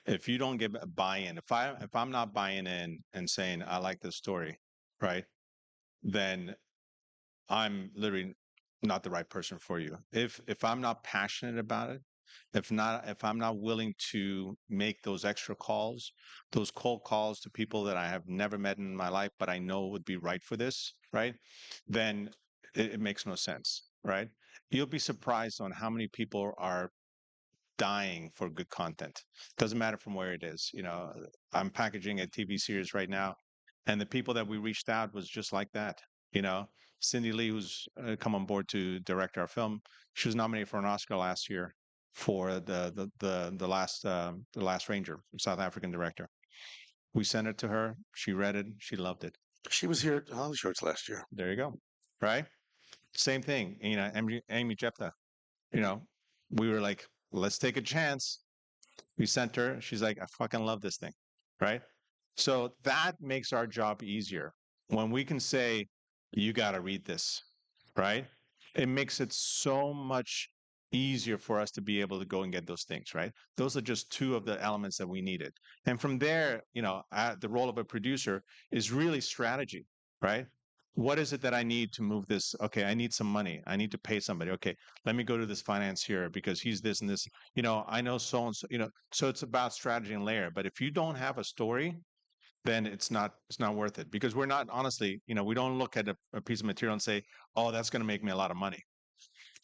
If you don't get a buy-in, if I'm not buying in and saying I like this story, right, then I'm literally not the right person for you. If I'm not passionate about it, if I'm not willing to make those extra calls, those cold calls to people that I have never met in my life, but I know would be right for this, right, then it makes no sense, right? You'll be surprised on how many people are dying for good content. Doesn't matter from where it is. I'm packaging a TV series right now, and the people that we reached out was just like that. Cindy Lee, who's come on board to direct our film, she was nominated for an Oscar last year for the last Ranger, South African director. We sent it to her. She read it. She loved it. She was here at HollyShorts last year. There you go. Right. Same thing. Amy Jeptha. We were like, let's take a chance. We sent her. She's like, I fucking love this thing. Right. So that makes our job easier when we can say, you got to read this. Right. It makes it so much easier for us to be able to go and get those things. Right. Those are just two of the elements that we needed. And from there, the role of a producer is really strategy. Right. What is it that I need to move this? Okay, I need some money. I need to pay somebody. Okay, let me go to this financier because he's this and this. I know so and so. So it's about strategy and layer. But if you don't have a story, then it's not worth it, because we're not, honestly, we don't look at a piece of material and say, oh, that's going to make me a lot of money.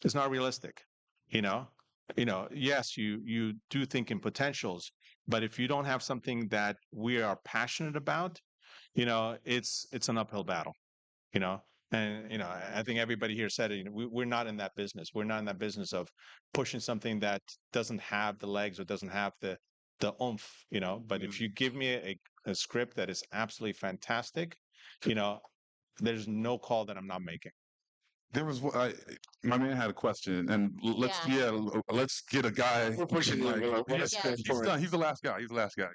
It's not realistic. Yes, you do think in potentials, but if you don't have something that we are passionate about, it's an uphill battle. And I think everybody here said it. We're not in that business. We're not in that business of pushing something that doesn't have the legs or doesn't have the oomph. But if you give me a a script that is absolutely fantastic, you know, there's no call that I'm not making. There was my man had a question, and let's get a guy. We're pushing the envelope. Let us go for it. He's the last guy. He's the last guy.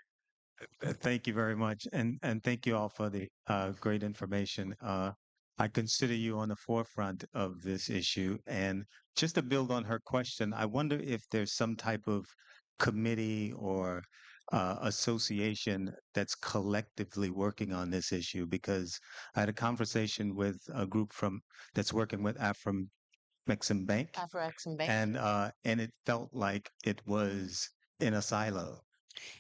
Thank you very much, and thank you all for the great information. I consider you on the forefront of this issue, and just to build on her question, I wonder if there's some type of committee or association that's collectively working on this issue. Because I had a conversation with a group that's working with Afro-Mexican Bank, Afro-Mexican Bank. and it felt like it was in a silo.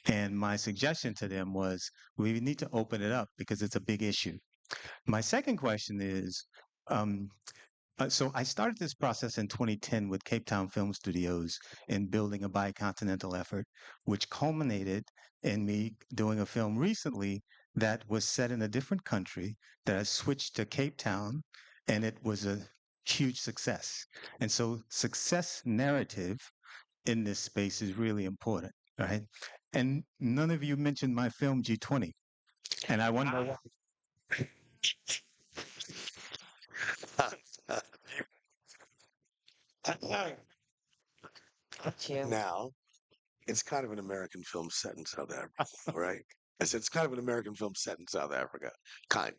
And my suggestion to them was we need to open it up because it's a big issue. My second question is so I started this process in 2010 with Cape Town Film Studios in building a bicontinental effort, which culminated in me doing a film recently that was set in a different country that I switched to Cape Town, and it was a huge success. And so success narrative in this space is really important, right? And none of you mentioned my film G20. And I wonder why. Now, it's kind of an American film set in South Africa, right? I said it's kind of an American film set in South Africa. Kind.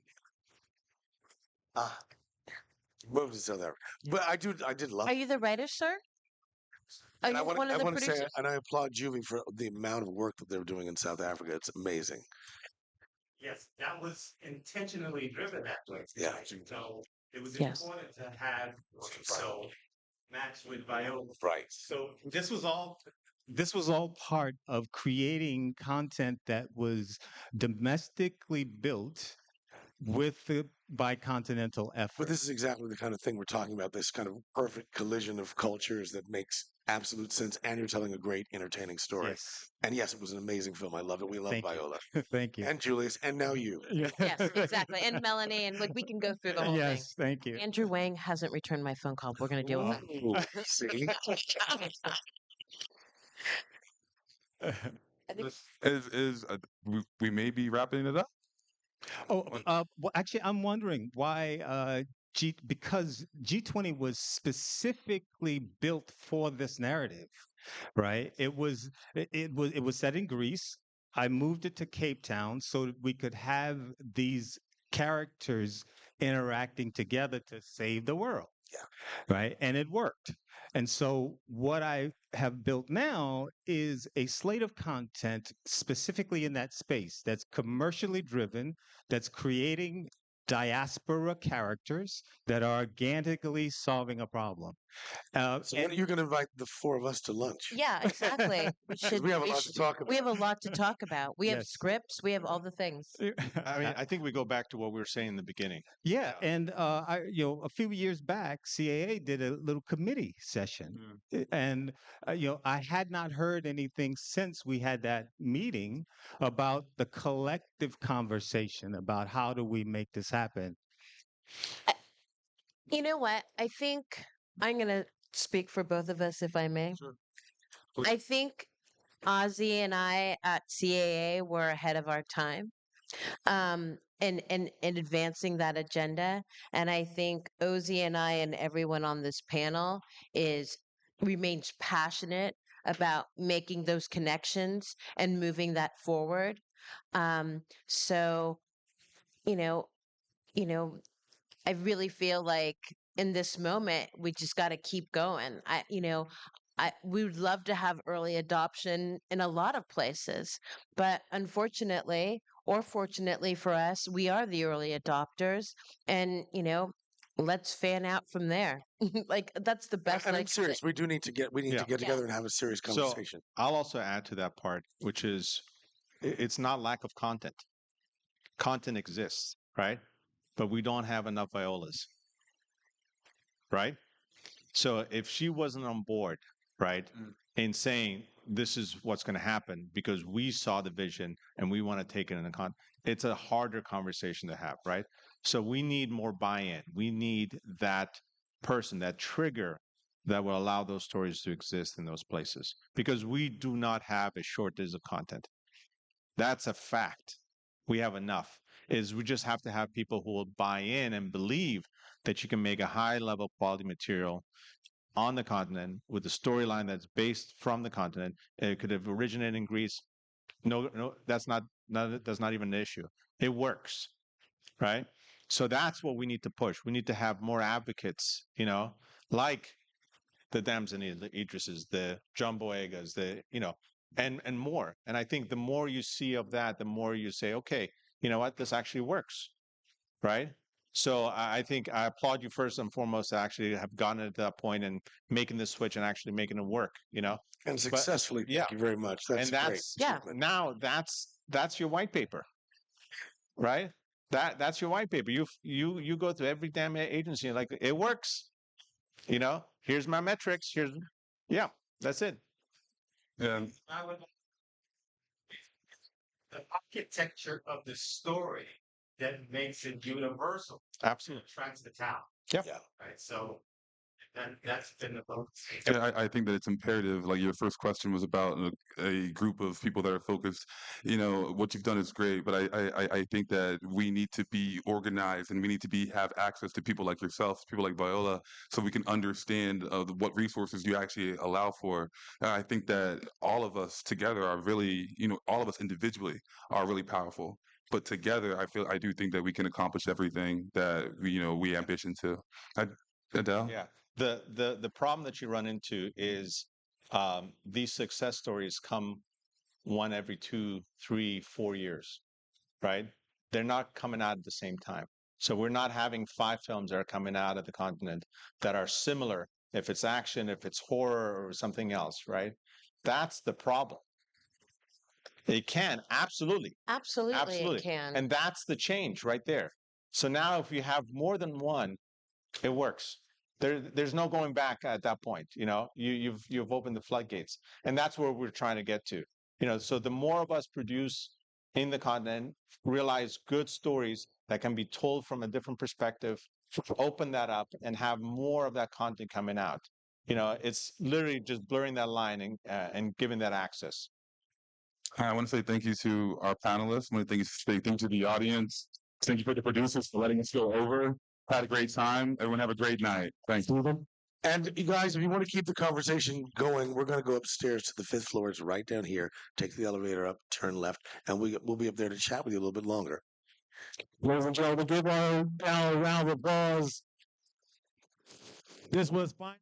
Moved to South Africa. But I did love Are it. you the writer, sir? Are And you one of I the want to say, producers? and I applaud Juvie for the amount of work that they're doing in South Africa. It's amazing. Yes, that was intentionally driven that way. Yeah. So it was Yes. important to have match with Viola. Right. So this was all part of creating content that was domestically built with the bicontinental effort. But this is exactly the kind of thing we're talking about, this kind of perfect collision of cultures that makes absolute sense, and you're telling a great, entertaining story. Yes. And yes, it was an amazing film. I love it. We love Thank you. Viola. Thank you. And Julius, and now you. Yes, exactly. And Melanie, and we can go through the whole Yes, thank thing. you. Andrew Wang hasn't returned my phone call. We're going to deal with that. Ooh, see? We may be wrapping it up. Well, actually, I'm wondering why because G20 was specifically built for this narrative, right? It was set in Greece. I moved it to Cape Town so that we could have these characters interacting together to save the world. Yeah. Right. And it worked. And so what I have built now is a slate of content specifically in that space that's commercially driven, that's creating diaspora characters that are organically solving a problem. So when are you going to invite the four of us to lunch? Yeah, exactly. We have a lot to talk about. We have a lot to talk about. We have Yes. scripts. We have all the things. I mean, I think we go back to what we were saying in the beginning. Yeah, and a few years back, CAA did a little committee session, and I had not heard anything since we had that meeting about the collective conversation about how do we make this happen. You know what? I think I'm going to speak for both of us, if I may. Sure. I think Ozzy and I at CAA were ahead of our time in advancing that agenda. And I think Ozzy and I and everyone on this panel remains passionate about making those connections and moving that forward. So, you know, I really feel like in this moment we just got to keep going. We would love to have early adoption in a lot of places, but unfortunately, or fortunately for us, we are the early adopters, and let's fan out from there. Like that's the best. And I'm serious. We do need to get together and have a serious So conversation. I'll also add to that part, which is it's not lack of content. Content exists, right? But we don't have enough Violas, right? So if she wasn't on board, right, in saying this is what's going to happen because we saw the vision and we want to take it in account, it's a harder conversation to have, right? So we need more buy-in. We need that person, that trigger that will allow those stories to exist in those places because we do not have a shortage of content. That's a fact. we have enough. Is we just have to have people who will buy in and believe that you can make a high level quality material on the continent with a storyline that's based from the continent. It could have originated in Greece. No, that's not even an issue. It works, right? So that's what we need to push. We need to have more advocates, like the Dams and Idrises, the Jumbo Egas, and more. And I think the more you see of that, the more you say, okay, you know what, this actually works, right? So I think I applaud you first and foremost to actually have gotten to that point and making this switch and actually making it work, And successfully. Thank you very much. That's and great. now that's your white paper, right? That's your white paper. You go through every damn agency and like it works. Here's my metrics. That's it. And The architecture of the story that makes it universal. Absolutely. Attracts the talent. Yep. Right. So that's been the focus. Yeah, I think that it's imperative. Like your first question was about a group of people that are focused. What you've done is great, but I think that we need to be organized and we need to have access to people like yourself, people like Viola, so we can understand what resources you actually allow for. I think that all of us together are really, all of us individually are really powerful. But together, I do think that we can accomplish everything that we ambition to. Adele? Yeah. The problem that you run into is these success stories come one every 2, 3, 4 years, right? They're not coming out at the same time. So we're not having 5 films that are coming out of the continent that are similar, if it's action, if it's horror or something else, right? That's the problem. It can, absolutely. Absolutely, it can. And that's the change right there. So now if you have more than one, it works. There's no going back at that point. You've opened the floodgates, and that's where we're trying to get to. So the more of us produce in the continent, realize good stories that can be told from a different perspective, open that up, and have more of that content coming out. It's literally just blurring that line and giving that access. I want to say thank you to our panelists. I want to say thank you to the audience. Thank you for the producers for letting us go over. Had a great time. Everyone have a great night. Thanks. And you guys, if you want to keep the conversation going, we're going to go upstairs to the 5th floor. It's right down here. Take the elevator up, turn left, and we'll be up there to chat with you a little bit longer. Ladies and gentlemen, give our panel a round of applause. This was fine.